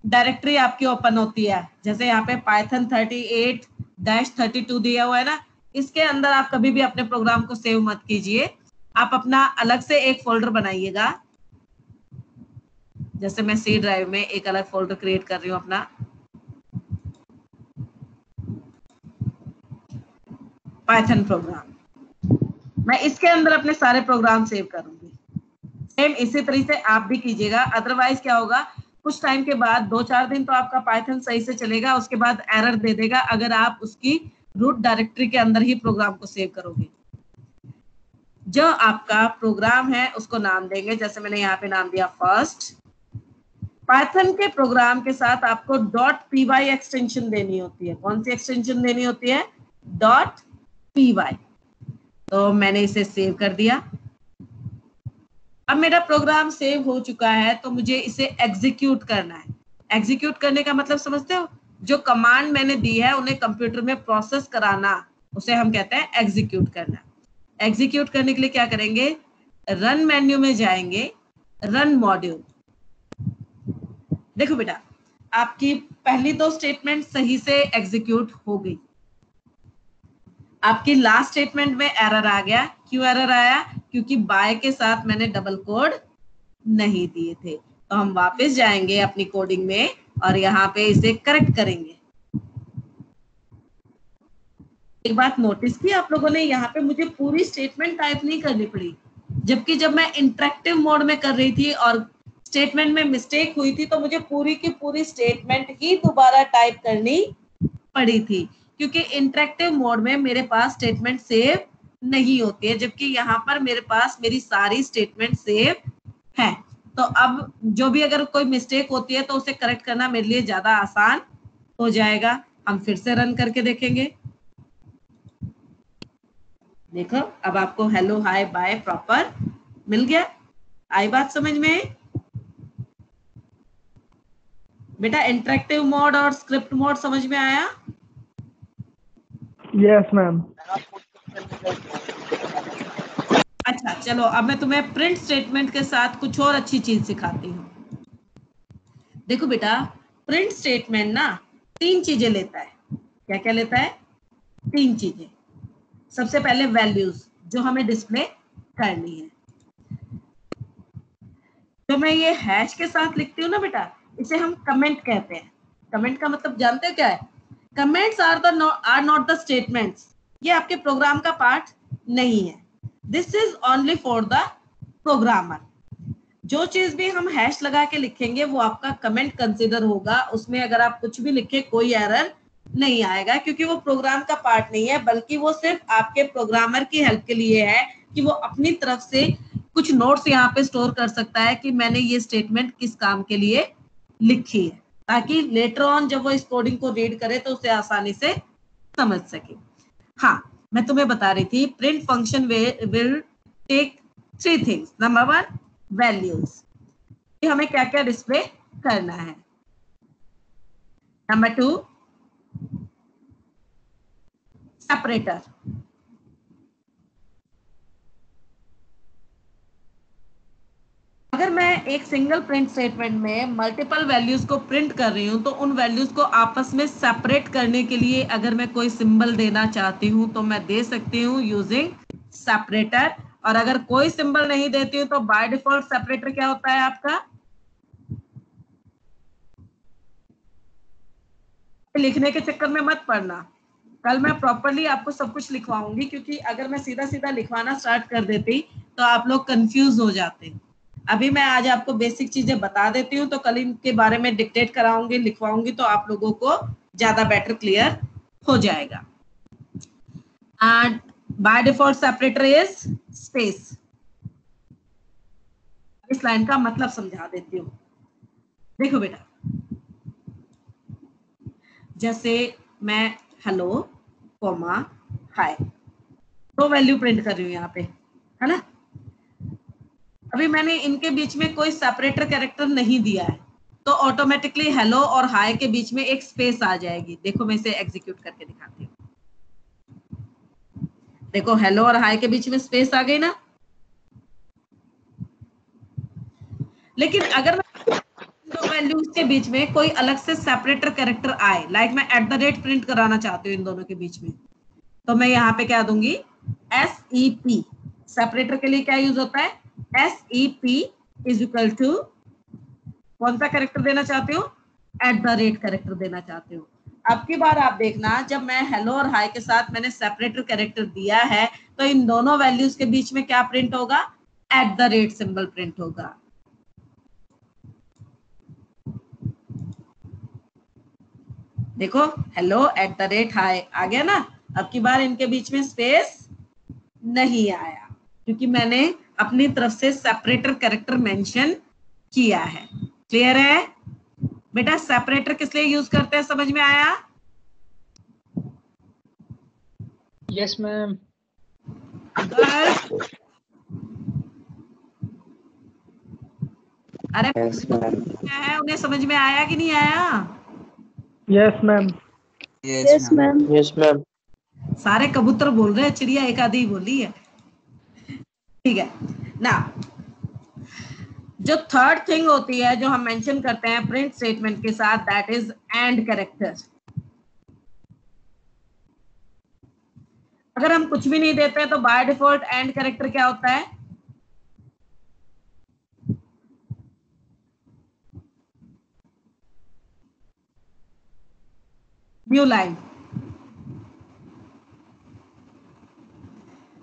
डायरेक्टरी आपकी ओपन होती है, जैसे यहाँ पे पाइथन 38-32 दिया हुआ है ना, इसके अंदर आप कभी भी अपने प्रोग्राम को सेव मत कीजिए। आप अपना अलग से एक फोल्डर बनाइएगा। जैसे मैं सी ड्राइव में एक अलग फोल्डर क्रिएट कर रही हूँ अपना, पाइथन प्रोग्राम, मैं इसके अंदर अपने सारे प्रोग्राम सेव करूंगी। सेम इसी तरह से आप भी कीजिएगा, अदरवाइज क्या होगा, कुछ टाइम के बाद 2-4 दिन तो आपका पाइथन सही से चलेगा, उसके बाद एरर दे देगा अगर आप उसकी रूट डायरेक्टरी के अंदर ही प्रोग्राम को सेव करोगे। जो आपका प्रोग्राम है उसको नाम देंगे, जैसे मैंने यहाँ पे नाम दिया फर्स्ट। पाइथन के प्रोग्राम के साथ आपको .py एक्सटेंशन देनी होती है। कौन सी एक्सटेंशन देनी होती है? .py। तो मैंने इसे सेव कर दिया। अब मेरा प्रोग्राम सेव हो चुका है तो मुझे इसे एग्जीक्यूट करना है। एग्जीक्यूट करने का मतलब समझते हो? जो कमांड मैंने दी है उन्हें कंप्यूटर में प्रोसेस कराना, उसे हम कहते हैं एग्जीक्यूट करना। एग्जीक्यूट करने के लिए क्या करेंगे? रन मेन्यू में जाएंगे, रन मॉड्यूल। देखो बेटा, आपकी पहली 2 स्टेटमेंट सही से एग्जीक्यूट हो गई। आपकी लास्ट स्टेटमेंट में एरर आ गया। क्यों एरर आया? क्योंकि बाय के साथ मैंने डबल कोड नहीं दिए थे। तो हम वापस जाएंगे अपनी कोडिंग में और यहाँ पे इसे करेक्ट करेंगे। एक बात नोटिस की आप लोगों ने, यहाँ पे मुझे पूरी स्टेटमेंट टाइप नहीं करनी पड़ी, जबकि जब मैं इंटरेक्टिव मोड में कर रही थी और स्टेटमेंट में मिस्टेक हुई थी तो मुझे पूरी की पूरी स्टेटमेंट ही दोबारा टाइप करनी पड़ी थी, क्योंकि इंटरेक्टिव मोड में मेरे पास स्टेटमेंट सेव नहीं होती है, जबकि यहाँ पर मेरे पास मेरी सारी स्टेटमेंट सेव है। तो अब जो भी अगर कोई मिस्टेक होती है तो उसे करेक्ट करना मेरे लिए ज्यादा आसान हो जाएगा। हम फिर से रन करके देखेंगे। देखो अब आपको हेलो हाय बाय प्रॉपर मिल गया। आई बात समझ में? बेटा इंटरेक्टिव मोड और स्क्रिप्ट मोड समझ में आया? Yes ma'am. अच्छा चलो, अब मैं तुम्हें प्रिंट स्टेटमेंट के साथ कुछ और अच्छी चीज सिखाती हूँ। देखो बेटा, प्रिंट स्टेटमेंट ना 3 चीजें लेता है। क्या क्या लेता है? 3 चीजें। सबसे पहले वैल्यूज जो हमें डिस्प्ले करनी है। तो मैं ये हैश के साथ लिखती हूँ ना बेटा, इसे हम कमेंट कहते हैं। कमेंट का मतलब जानते हो क्या है? Comments are not the statements. ये आपके प्रोग्राम का पार्ट नहीं है। This is only for the programmer. जो चीज भी हम हैश लगा के लिखेंगे वो आपका कमेंट कंसिडर होगा। उसमें अगर आप कुछ भी लिखे कोई एरर नहीं आएगा, क्योंकि वो प्रोग्राम का पार्ट नहीं है, बल्कि वो सिर्फ आपके प्रोग्रामर की हेल्प के लिए है कि वो अपनी तरफ से कुछ नोट्स यहाँ पे स्टोर कर सकता है कि मैंने ये स्टेटमेंट किस काम के लिए लिखी है, ताकि लेटर ऑन जब वो इस कोडिंग को रीड करे तो उसे आसानी से समझ सके। हाँ, मैं तुम्हें बता रही थी print function will take 3 things. Number 1 values, हमें क्या क्या डिस्प्ले करना है। नंबर 2 सेपरेटर, अगर मैं एक सिंगल प्रिंट स्टेटमेंट में मल्टीपल वैल्यूज को प्रिंट कर रही हूं तो उन वैल्यूज को आपस में सेपरेट करने के लिए अगर मैं कोई सिंबल देना चाहती हूं तो मैं दे सकती हूं यूजिंग सेपरेटर। और अगर कोई सिंबल नहीं देती हूं तो बाय डिफॉल्ट सेपरेटर क्या होता है आपका, लिखने के चक्कर में मत पड़ना, कल मैं प्रॉपरली आपको सब कुछ लिखवाऊंगी, क्योंकि अगर मैं सीधा सीधा लिखवाना स्टार्ट कर देती तो आप लोग कंफ्यूज हो जाते। अभी मैं आज आपको बेसिक चीजें बता देती हूँ, तो कल इनके बारे में डिक्टेट कराऊंगी, लिखवाऊंगी, तो आप लोगों को ज्यादा बेटर क्लियर हो जाएगा। And by default separator is space. इस लाइन का मतलब समझा देती हूँ। देखो बेटा, जैसे मैं हेलो कॉमा हाय 2 वैल्यू प्रिंट कर रही हूँ यहाँ पे, है ना। अभी मैंने इनके बीच में कोई सेपरेटर कैरेक्टर नहीं दिया है, तो ऑटोमेटिकली हेलो और हाय के बीच में एक स्पेस आ जाएगी। देखो मैं इसे एग्जीक्यूट करके दिखाती हूँ। देखो हेलो और हाय के बीच में स्पेस आ गई ना। लेकिन अगर मैं दो वैल्यूज के बीच में कोई अलग से सेपरेटर कैरेक्टर आए, लाइक मैं @ प्रिंट कराना चाहती हूँ इन दोनों के बीच में, तो मैं यहाँ पे क्या दूंगी, SEP। सेपरेटर के लिए क्या यूज होता है, SEP इज इक्वल टू कौन सा कैरेक्टर देना चाहती हूँ, @ कैरेक्टर देना चाहती हूँ। अब की बार आप देखना, जब मैं हेलो और हाय के साथ मैंने सेपरेटर कैरेक्टर दिया है तो इन दोनों वैल्यूज के बीच में क्या प्रिंट होगा, @ सिंबल प्रिंट होगा। देखो हेलो @ हाय आ गया ना। अब की बार इनके बीच में स्पेस नहीं आया, क्योंकि मैंने अपनी तरफ से सेपरेटर कैरेक्टर मेंशन किया है। क्लियर है बेटा, सेपरेटर किस लिए यूज करते हैं, समझ में आया? Yes ma'am. अरे क्या है, उन्हें समझ में आया कि नहीं आया? Yes ma'am. Yes ma'am. Yes ma'am. सारे कबूतर बोल रहे हैं, चिड़िया एक आधी बोली है। ठीक है ना। जो थर्ड थिंग होती है जो हम मेंशन करते हैं प्रिंट स्टेटमेंट के साथ, दैट इज एंड कैरेक्टर। अगर हम कुछ भी नहीं देते हैं तो बाय डिफॉल्ट एंड कैरेक्टर क्या होता है, न्यू लाइन।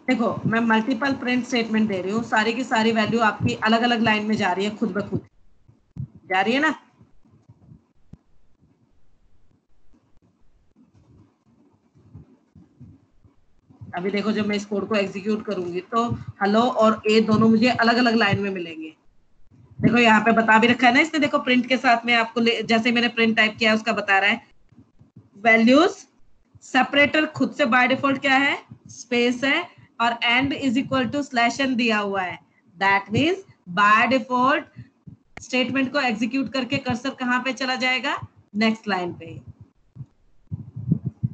देखो मैं मल्टीपल प्रिंट स्टेटमेंट दे रही हूँ, सारी की सारी वैल्यू आपकी अलग अलग लाइन में जा रही है, खुद ब खुद जा रही है ना। अभी देखो जब मैं इस कोड को एग्जीक्यूट करूंगी तो हेलो और ए दोनों मुझे अलग अलग लाइन में मिलेंगे। देखो यहाँ पे बता भी रखा है ना इसने, देखो प्रिंट के साथ में आपको जैसे मैंने प्रिंट टाइप किया है उसका बता रहा है वैल्यूज। सेपरेटर खुद से बाय डिफॉल्ट क्या है, स्पेस है, और end is equal to /n दिया हुआ है। That means by default statement को एग्जीक्यूट करके कर्सर कहाँ पे चला जाएगा, नेक्स्ट लाइन पे।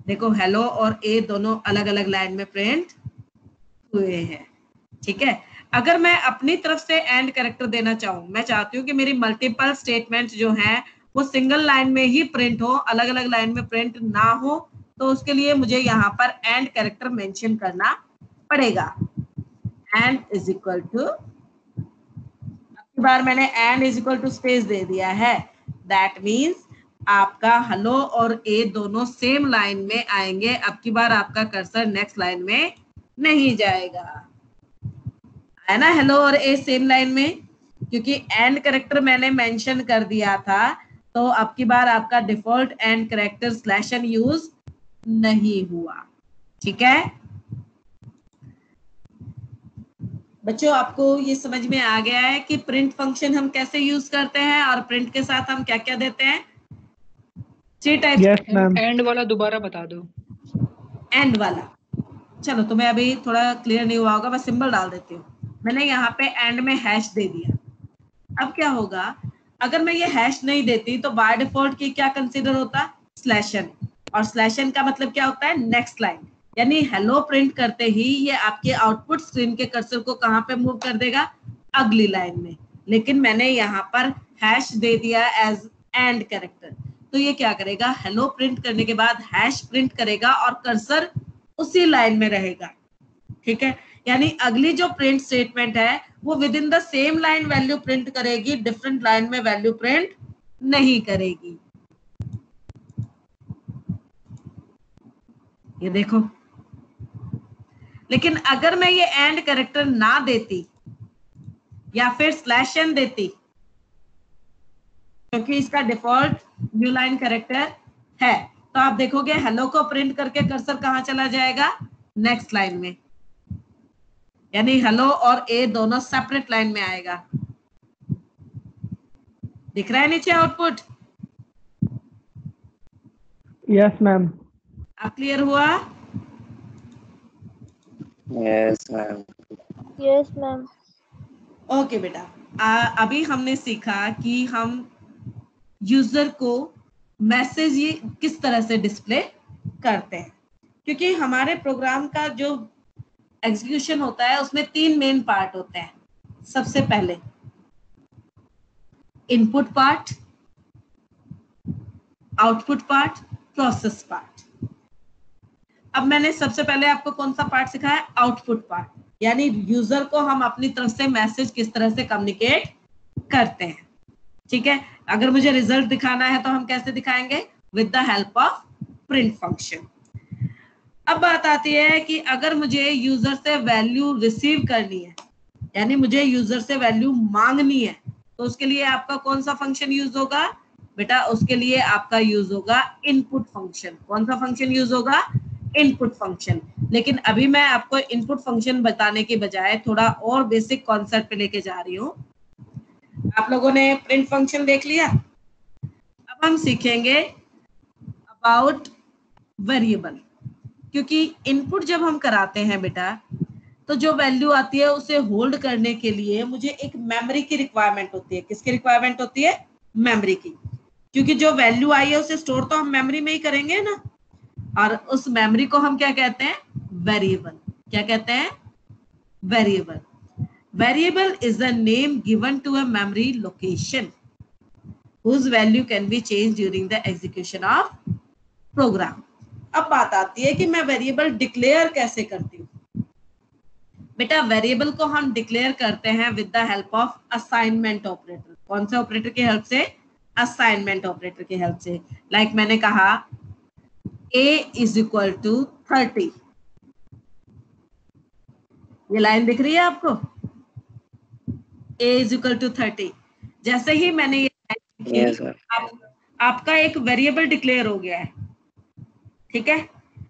देखो हेलो और ए दोनों अलग अलग लाइन में प्रिंट हुए हैं। ठीक है, अगर मैं अपनी तरफ से एंड कैरेक्टर देना चाहूँ, मैं चाहती हूँ कि मेरी मल्टीपल स्टेटमेंट जो हैं वो सिंगल लाइन में ही प्रिंट हो, अलग अलग लाइन में प्रिंट ना हो, तो उसके लिए मुझे यहाँ पर एंड कैरेक्टर मेंशन करना पड़ेगा। एंड इज इक्वल टू, अब की बार मैंने end is equal to space दे दिया है। दैट मीन्स आपका हेलो और ए दोनों सेम लाइन में आएंगे। अब की बार आपका कर्सर नेक्स्ट लाइन में नहीं जाएगा, है ना। हेलो और ए सेम लाइन में, क्योंकि एंड कैरेक्टर मैंने मेंशन कर दिया था, तो अब की बार आपका default and character /n use नहीं हुआ। ठीक है बच्चों, आपको ये समझ में आ गया है कि प्रिंट फंक्शन हम कैसे यूज करते हैं और प्रिंट के साथ हम क्या क्या देते हैं। 3 टाइप्स। Yes ma'am. एंड वाला दोबारा बता दो। एंड वाला। चलो तुम्हें अभी थोड़ा क्लियर नहीं हुआ होगा, मैं सिंबल डाल देती हूँ। मैंने यहाँ पे एंड में हैश दे दिया। अब क्या होगा, अगर मैं ये हैश नहीं देती तो बाय डिफॉल्ट की क्या कंसीडर होता, स्लैशन। और स्लैशन का मतलब क्या होता है, नेक्स्ट लाइन। यानी हेलो प्रिंट करते ही ये आपके आउटपुट स्क्रीन के कर्सर को कहाँ पे मूव कर देगा, अगली लाइन में। लेकिन मैंने यहाँ पर हैश दे दिया एज एंड कैरेक्टर, तो ये क्या करेगा, हेलो प्रिंट करने के बाद हैश प्रिंट करेगा और कर्सर उसी लाइन में रहेगा। ठीक है, यानी अगली जो प्रिंट स्टेटमेंट है वो with in the same line value print करेगी, डिफरेंट लाइन में वैल्यू प्रिंट नहीं करेगी। ये देखो, लेकिन अगर मैं ये एंड कैरेक्टर ना देती या फिर स्लैश एन देती, क्योंकि इसका डिफॉल्ट न्यू लाइन कैरेक्टर है, तो आप देखोगे हेलो को प्रिंट करके कर्सर कहां चला जाएगा, नेक्स्ट लाइन में। यानी हेलो और ए दोनों सेपरेट लाइन में आएगा। दिख रहा है नीचे आउटपुट? Yes ma'am. आप क्लियर हुआ? Yes ma'am. Yes ma'am. Okay बेटा, अभी हमने सीखा कि हम यूजर को मैसेज ये किस तरह से डिस्प्ले करते हैं। क्योंकि हमारे प्रोग्राम का जो एग्जीक्यूशन होता है उसमें 3 मेन पार्ट होते हैं। सबसे पहले input part, output part, process part. अब मैंने सबसे पहले आपको कौन सा पार्ट सिखाया, आउटपुट पार्ट। यानी यूजर को हम अपनी तरफ से मैसेज किस तरह से कम्युनिकेट करते हैं। ठीक है, अगर मुझे रिजल्ट दिखाना है तो हम कैसे दिखाएंगे, with the help of print function. अब बात आती है कि अगर मुझे यूजर से वैल्यू रिसीव करनी है, यानी मुझे यूजर से वैल्यू मांगनी है, तो उसके लिए आपका कौन सा फंक्शन यूज होगा बेटा, उसके लिए आपका यूज होगा इनपुट फंक्शन। कौन सा फंक्शन यूज होगा, इनपुट फंक्शन। लेकिन अभी मैं आपको इनपुट फंक्शन बताने के बजाय थोड़ा और बेसिक कॉन्सेप्ट पे लेके जा रही हूँ। आप लोगों ने प्रिंट फंक्शन देख लिया, अब हम सीखेंगे अबाउट वेरिएबल। क्योंकि इनपुट जब हम कराते हैं बेटा, तो जो वैल्यू आती है उसे होल्ड करने के लिए मुझे एक मेमोरी की रिक्वायरमेंट होती है। किसकी रिक्वायरमेंट होती है, मेमोरी की। क्योंकि जो वैल्यू आई है उसे स्टोर तो हम मेमोरी में ही करेंगे ना, और उस मेमोरी को हम क्या कहते हैं, वेरिएबल। क्या कहते हैं, variable. Variable is a name given to a memory location whose value can be changed during the execution of program। अब बात आती है कि मैं वेरिएबल डिक्लेयर कैसे करती हूँ। बेटा वेरिएबल को हम डिक्लेयर करते हैं with the help of assignment operator. कौन से ऑपरेटर की हेल्प से, असाइनमेंट ऑपरेटर की हेल्प से। लाइक मैंने कहा a इज इक्वल टू 30। ये लाइन दिख रही है आपको, a इज इक्वल टू 30। जैसे ही मैंने ये Yes, sir. आपका एक वेरिएबल डिक्लेयर हो गया है। ठीक है,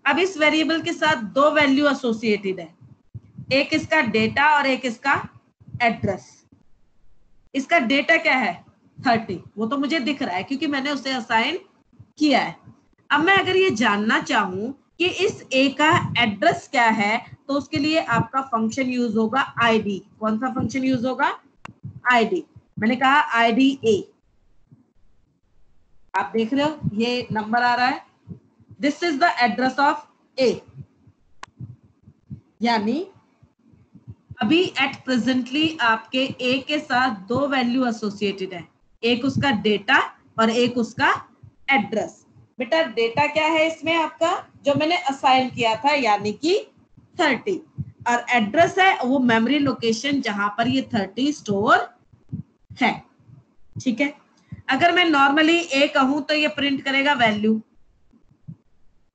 अब इस वेरिएबल के साथ 2 वैल्यू एसोसिएटेड है, एक इसका डेटा और एक इसका एड्रेस। इसका डेटा क्या है, 30, वो तो मुझे दिख रहा है क्योंकि मैंने उसे असाइन किया है। अब मैं अगर ये जानना चाहूं कि इस ए का एड्रेस क्या है, तो उसके लिए आपका फंक्शन यूज होगा आईडी। कौन सा फंक्शन यूज होगा, आईडी। मैंने कहा आईडी ए, आप देख रहे हो ये नंबर आ रहा है, this is the address of A. यानी अभी एट प्रेजेंटली आपके ए के साथ 2 वैल्यू एसोसिएटेड है, एक उसका डेटा और एक उसका एड्रेस। बेटा डेटा क्या है इसमें आपका, जो मैंने असाइन किया था, यानी कि 30, और एड्रेस है वो मेमोरी लोकेशन जहां पर ये 30 स्टोर है। ठीक है, अगर मैं नॉर्मली ए कहूं तो ये प्रिंट करेगा वैल्यू,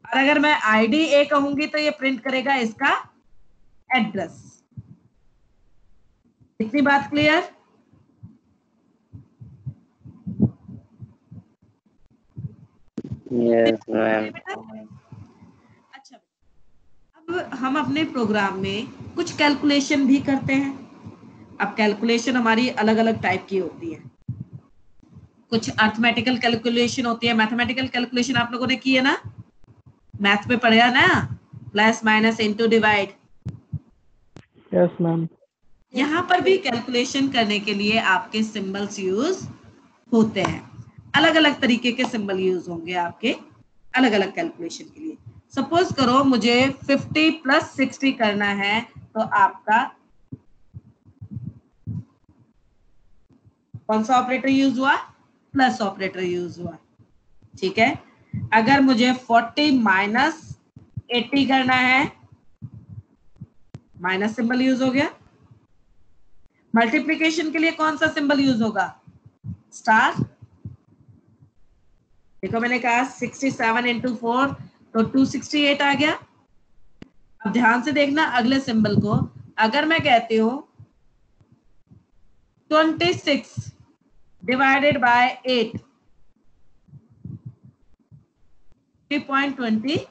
और अगर मैं आईडी ए कहूंगी तो ये प्रिंट करेगा इसका एड्रेस। इतनी बात क्लियर? Yes, ma'am. अच्छा, अब हम अपने प्रोग्राम में कुछ कैलकुलेशन भी करते हैं। अब कैलकुलेशन हमारी अलग अलग टाइप की होती है। कुछ अर्थमेटिकल कैलकुलेशन होती है, मैथमेटिकल कैलकुलेशन आप लोगों ने की है ना, मैथ में पढ़ा ना, plus minus into divide. Yes ma'am. यहाँ पर भी कैलकुलेशन करने के लिए आपके सिंबल्स यूज होते हैं, अलग अलग तरीके के सिंबल यूज होंगे आपके अलग अलग कैलकुलेशन के लिए। सपोज करो मुझे 50 प्लस 60 करना है, तो आपका कौन सा ऑपरेटर यूज हुआ? प्लस ऑपरेटर यूज हुआ, ठीक है। अगर मुझे 40 माइनस 80 करना है, माइनस सिंबल यूज हो गया। मल्टीप्लिकेशन के लिए कौन सा सिंबल यूज होगा? स्टार। देखो मैंने कहा 67 इंटू 4 तो 268 आ गया। अब ध्यान से देखना अगले सिंबल को। अगर मैं कहती हूं 26 डिवाइडेड बाय 8, 3.25,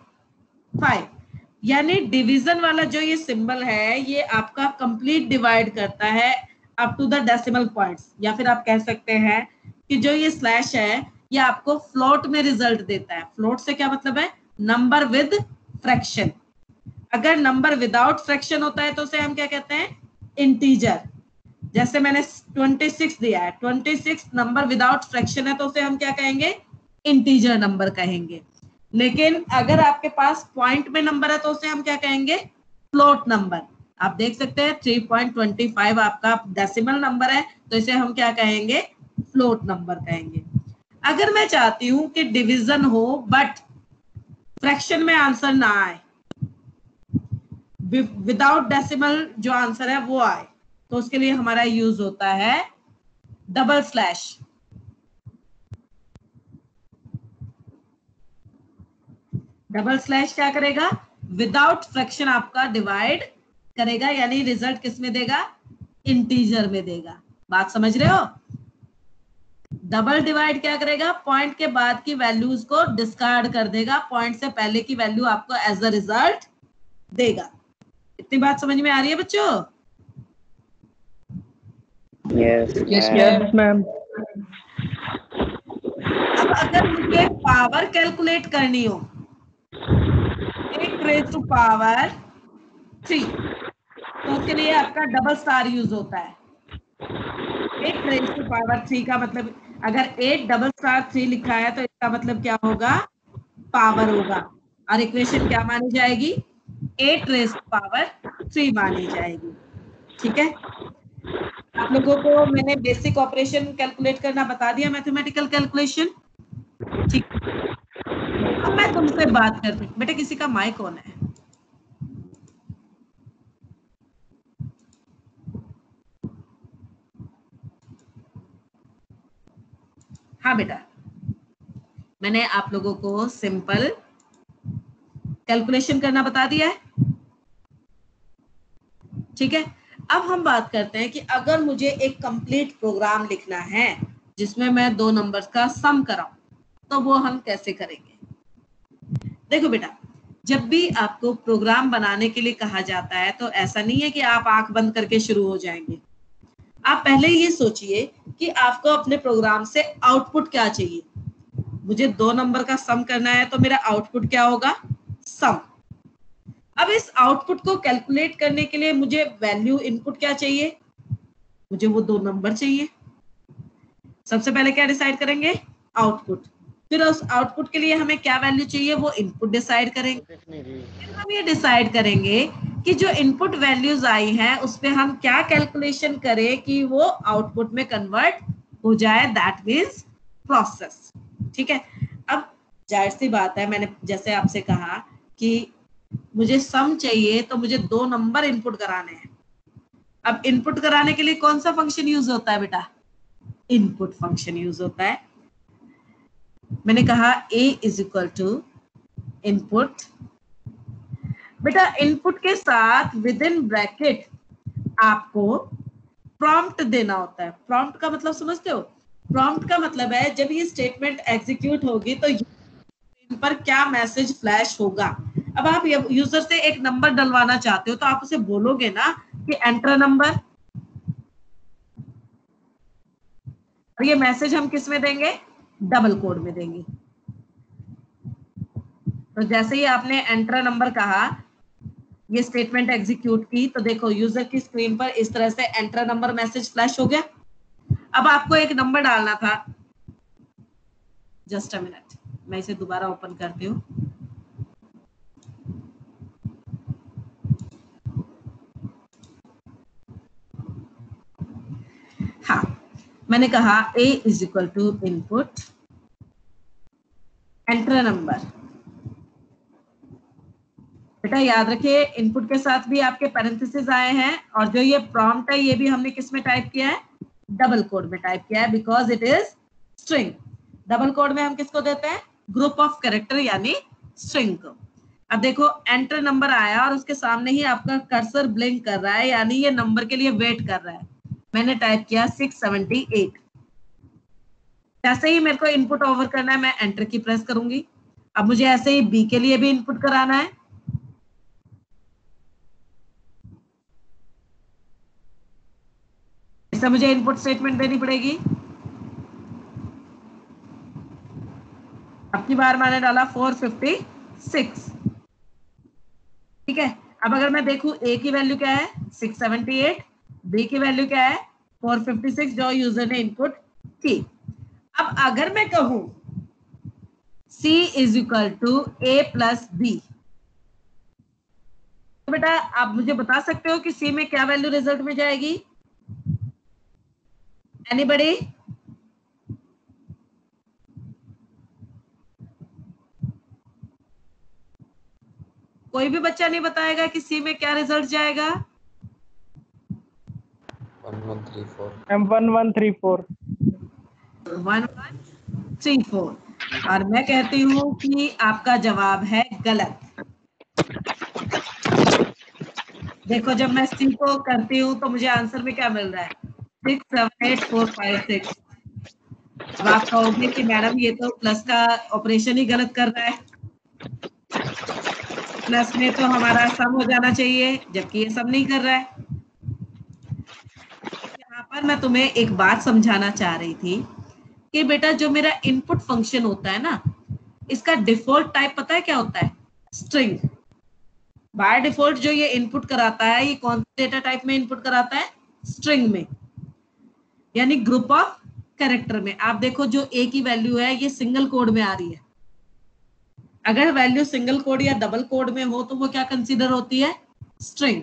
यानी डिवीजन वाला जो ये सिंबल है ये आपका कंप्लीट डिवाइड करता है up to the decimal points, या फिर आप कह सकते हैं कि जो ये स्लैश है ये आपको फ्लोट में रिजल्ट देता है। फ्लोट से क्या मतलब है? Number with fraction. अगर नंबर विदाउट फ्रैक्शन होता है तो उसे हम क्या कहते हैं? इंटीजर। जैसे मैंने 26 दिया है, 26 नंबर विदाउट फ्रैक्शन है तो उसे हम क्या कहेंगे? इंटीजर नंबर कहेंगे। लेकिन अगर आपके पास पॉइंट में नंबर है तो उसे हम क्या कहेंगे? Float number. आप देख सकते हैं 3.25 आपका डेसिमल नंबर है तो इसे हम क्या कहेंगे? फ्लोट नंबर कहेंगे। अगर मैं चाहती हूं कि डिवीजन हो बट फ्रैक्शन में आंसर ना आए, विदाउट डेसिमल जो आंसर है वो आए, तो उसके लिए हमारा यूज होता है डबल स्लैश। डबल स्लैश क्या करेगा? विदाउट फ्रैक्शन आपका डिवाइड करेगा, यानी रिजल्ट किस में देगा? इंटीजर में देगा। बात समझ रहे हो? डबल डिवाइड क्या करेगा? पॉइंट के बाद की वैल्यूज को डिस्कार्ड कर देगा, पॉइंट से पहले की वैल्यू आपको एज अ रिजल्ट देगा। इतनी बात समझ में आ रही है बच्चों? Yes ma'am. अब अगर मुझे पावर कैलकुलेट करनी हो, 8 रेज़ टू पावर 3, तो उसके लिए आपका डबल स्टार यूज होता है। 8 रेज़ टू पावर 3 का मतलब, अगर 8 डबल स्टार 3 लिखा है तो इसका मतलब क्या होगा? पावर होगा। और इक्वेशन क्या मानी जाएगी? 8 रेज़ टू पावर 3 मानी जाएगी। ठीक है, आप लोगों को मैंने बेसिक ऑपरेशन कैलकुलेट करना बता दिया, मैथमेटिकल कैलकुलेशन। ठीक, अब मैं तुमसे बात करती हूँ। बेटा किसी का माइक ऑन है? हाँ बेटा, मैंने आप लोगों को सिंपल कैलकुलेशन करना बता दिया है। ठीक है, अब हम बात करते हैं कि अगर मुझे एक कंप्लीट प्रोग्राम लिखना है जिसमें मैं दो नंबर्स का सम कराऊं, तो वो हम कैसे करेंगे? देखो बेटा, जब भी आपको प्रोग्राम बनाने के लिए कहा जाता है तो ऐसा नहीं है कि आप आंख बंद करके शुरू हो जाएंगे। आप पहले ये सोचिए कि आपको अपने प्रोग्राम से आउटपुट क्या चाहिए। मुझे दो नंबर का सम करना है तो मेरा आउटपुट क्या होगा? सम। अब इस आउटपुट को कैलकुलेट करने के लिए मुझे वैल्यू इनपुट क्या चाहिए? मुझे वो दो नंबर चाहिए। सबसे पहले क्या डिसाइड करेंगे? आउटपुट। फिर उस आउटपुट के लिए हमें क्या वैल्यू चाहिए? वो इनपुट डिसाइड करेंगे। फिर हम ये डिसाइड करेंगे कि जो इनपुट वैल्यूज आई हैं उस पे हम क्या कैलकुलेशन करें कि वो आउटपुट में कन्वर्ट हो जाए, दैट मीन्स प्रोसेस। ठीक है, अब जाहिर सी बात है, मैंने जैसे आपसे कहा कि मुझे सम चाहिए तो मुझे दो नंबर इनपुट कराने हैं। अब इनपुट कराने के लिए कौन सा फंक्शन यूज होता है बेटा? इनपुट फंक्शन यूज होता है। मैंने कहा a is equal to input. बेटा इनपुट के साथ विद इन ब्रैकेट आपको प्रॉम्प्ट देना होता है। प्रॉम्प्ट का मतलब समझते हो? प्रॉम्प्ट का मतलब है जब ये स्टेटमेंट एग्जीक्यूट होगी तो इन पर क्या मैसेज फ्लैश होगा। अब आप यूजर से एक नंबर डलवाना चाहते हो तो आप उसे बोलोगे ना कि एंटर नंबर, और ये मैसेज हम किस में देंगे? डबल कोड में देंगे। तो जैसे ही आपने एंटर नंबर कहा ये स्टेटमेंट एग्जीक्यूट की तो देखो यूजर की स्क्रीन पर इस तरह से एंटर नंबर मैसेज फ्लैश हो गया। अब आपको एक नंबर डालना था, जस्ट अ मिनट, मैं इसे दोबारा ओपन करती हूँ। हाँ, मैंने कहा a is equal to input enter number. बेटा याद रखिए इनपुट के साथ भी आपके पैरेंथेसिस आए हैं और जो ये प्रॉम्प्ट है ये भी हमने किस में टाइप किया है, डबल कोड में टाइप किया है, because it is string. Double quote में हम किसको देते हैं, ग्रुप ऑफ कैरेक्टर यानी स्ट्रिंग को। अब देखो एंटर नंबर आया और उसके सामने ही आपका कर्सर ब्लिंक कर रहा है, यानी ये नंबर के लिए वेट कर रहा है। मैंने टाइप किया 678। जैसे ही मेरे को इनपुट ओवर करना है मैं एंटर की प्रेस करूंगी। अब मुझे ऐसे ही बी के लिए भी इनपुट कराना है, इससे मुझे इनपुट स्टेटमेंट देनी पड़ेगी। अब की बार मैंने डाला 456, ठीक है। अब अगर मैं देखूं ए की वैल्यू क्या है 678, बी की वैल्यू क्या है 456 जो यूजर ने इनपुट की। अब अगर मैं कहूं C is equal to A plus B, तो बेटा आप मुझे बता सकते हो कि C में क्या वैल्यू रिजल्ट में जाएगी, एनीबडी? कोई भी बच्चा नहीं बताएगा कि सी में क्या रिजल्ट जाएगा? 1134 M1134 1134। और मैं कहती हूँ कि आपका जवाब है गलत। देखो जब मैं सी को करती हूँ तो मुझे आंसर में क्या मिल रहा है 678456। अब आप कहोगे कि मैडम ये तो प्लस का ऑपरेशन ही गलत कर रहा है, प्लस में तो हमारा सम हो जाना चाहिए जबकि ये सब नहीं कर रहा है। यहाँ पर मैं तुम्हें एक बात समझाना चाह रही थी कि बेटा जो मेरा इनपुट फंक्शन होता है ना, इसका डिफॉल्ट टाइप पता है क्या होता है, स्ट्रिंग। बाय डिफॉल्ट जो ये इनपुट कराता है ये कौन से डेटा टाइप में इनपुट कराता है, स्ट्रिंग में, यानी ग्रुप ऑफ कैरेक्टर में। आप देखो जो ए की वैल्यू है ये सिंगल कोड में आ रही है। अगर वैल्यू सिंगल कोड या डबल कोड में हो तो वो क्या कंसीडर होती है, स्ट्रिंग।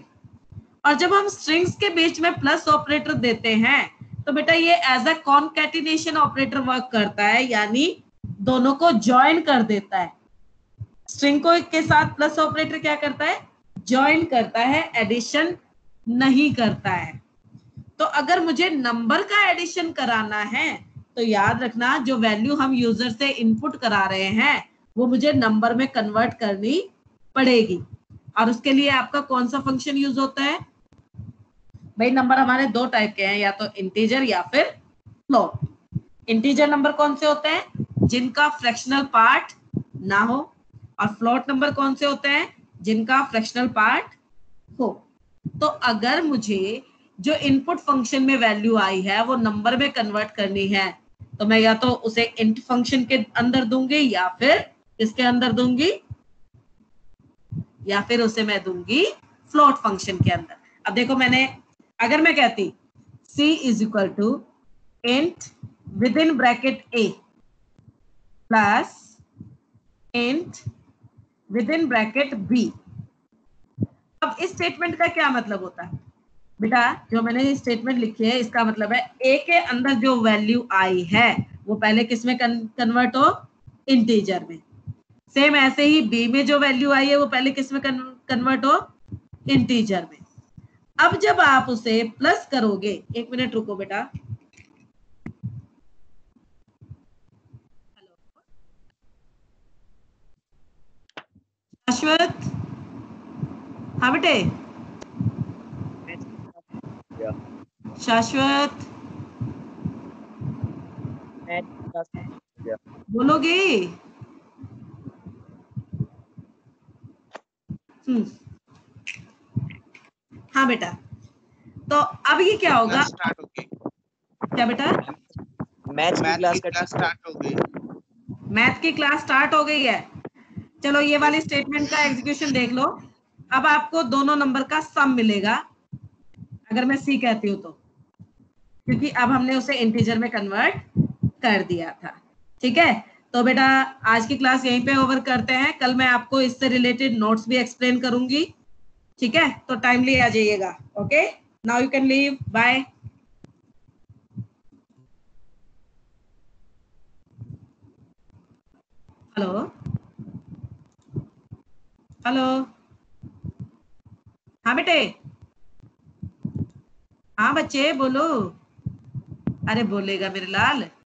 और जब हम स्ट्रिंग्स के बीच में प्लस ऑपरेटर देते हैं तो बेटा ये as a concatenation operator work करता है, यानी दोनों को ज्वाइन कर देता है। स्ट्रिंग को के साथ प्लस ऑपरेटर क्या करता है, ज्वाइन करता है, एडिशन नहीं करता है। तो अगर मुझे नंबर का एडिशन कराना है तो याद रखना जो वैल्यू हम यूजर से इनपुट करा रहे हैं वो मुझे नंबर में कन्वर्ट करनी पड़ेगी। और उसके लिए आपका कौन सा फंक्शन यूज होता है भाई, नंबर हमारे दो टाइप के हैं, या तो इंटीजर या फिर फ्लोट। इंटीजर नंबर कौन से होते हैं, जिनका फ्रैक्शनल पार्ट ना हो, और फ्लोट नंबर कौन से होते हैं, जिनका फ्रैक्शनल पार्ट हो। तो अगर मुझे जो इनपुट फंक्शन में वैल्यू आई है वो नंबर में कन्वर्ट करनी है तो मैं या तो उसे इंट फंक्शन के अंदर दूंगी या फिर इसके अंदर दूंगी, या फिर उसे मैं दूंगी फ्लोट फंक्शन के अंदर। अब देखो मैंने अगर मैं कहती c is equal to int within bracket a plus int within bracket b, अब इस स्टेटमेंट का क्या मतलब होता है बेटा, जो मैंने स्टेटमेंट लिखी है इसका मतलब है a के अंदर जो वैल्यू आई है वो पहले किस में कन्वर्ट हो, इंटीजर में। सेम ऐसे ही b में जो वैल्यू आई है वो पहले किस में कन्वर्ट हो, इंटीजर में। अब जब आप उसे प्लस करोगे, एक मिनट रुको बेटा, शाश्वत, हाँ बेटे शाश्वत बोलोगे? हाँ बेटा, तो अब ये क्या होगा, क्या बेटा, मैथ की क्लास स्टार्ट हो गई, मैथ की क्लास स्टार्ट हो गई है। चलो ये वाली स्टेटमेंट का एग्जीक्यूशन देख लो। अब आपको दोनों नंबर का सम मिलेगा अगर मैं सी कहती हूँ तो, क्योंकि अब हमने उसे इंटीजर में कन्वर्ट कर दिया था। ठीक है, तो बेटा आज की क्लास यहीं पे ओवर करते हैं। कल मैं आपको इससे रिलेटेड नोट्स भी एक्सप्लेन करूंगी। ठीक है, तो टाइमली आ जाइएगा। Okay, now you can leave, bye. Hello hello, हाँ बेटे, हाँ बच्चे बोलो। अरे बोलेगा मेरे लाल।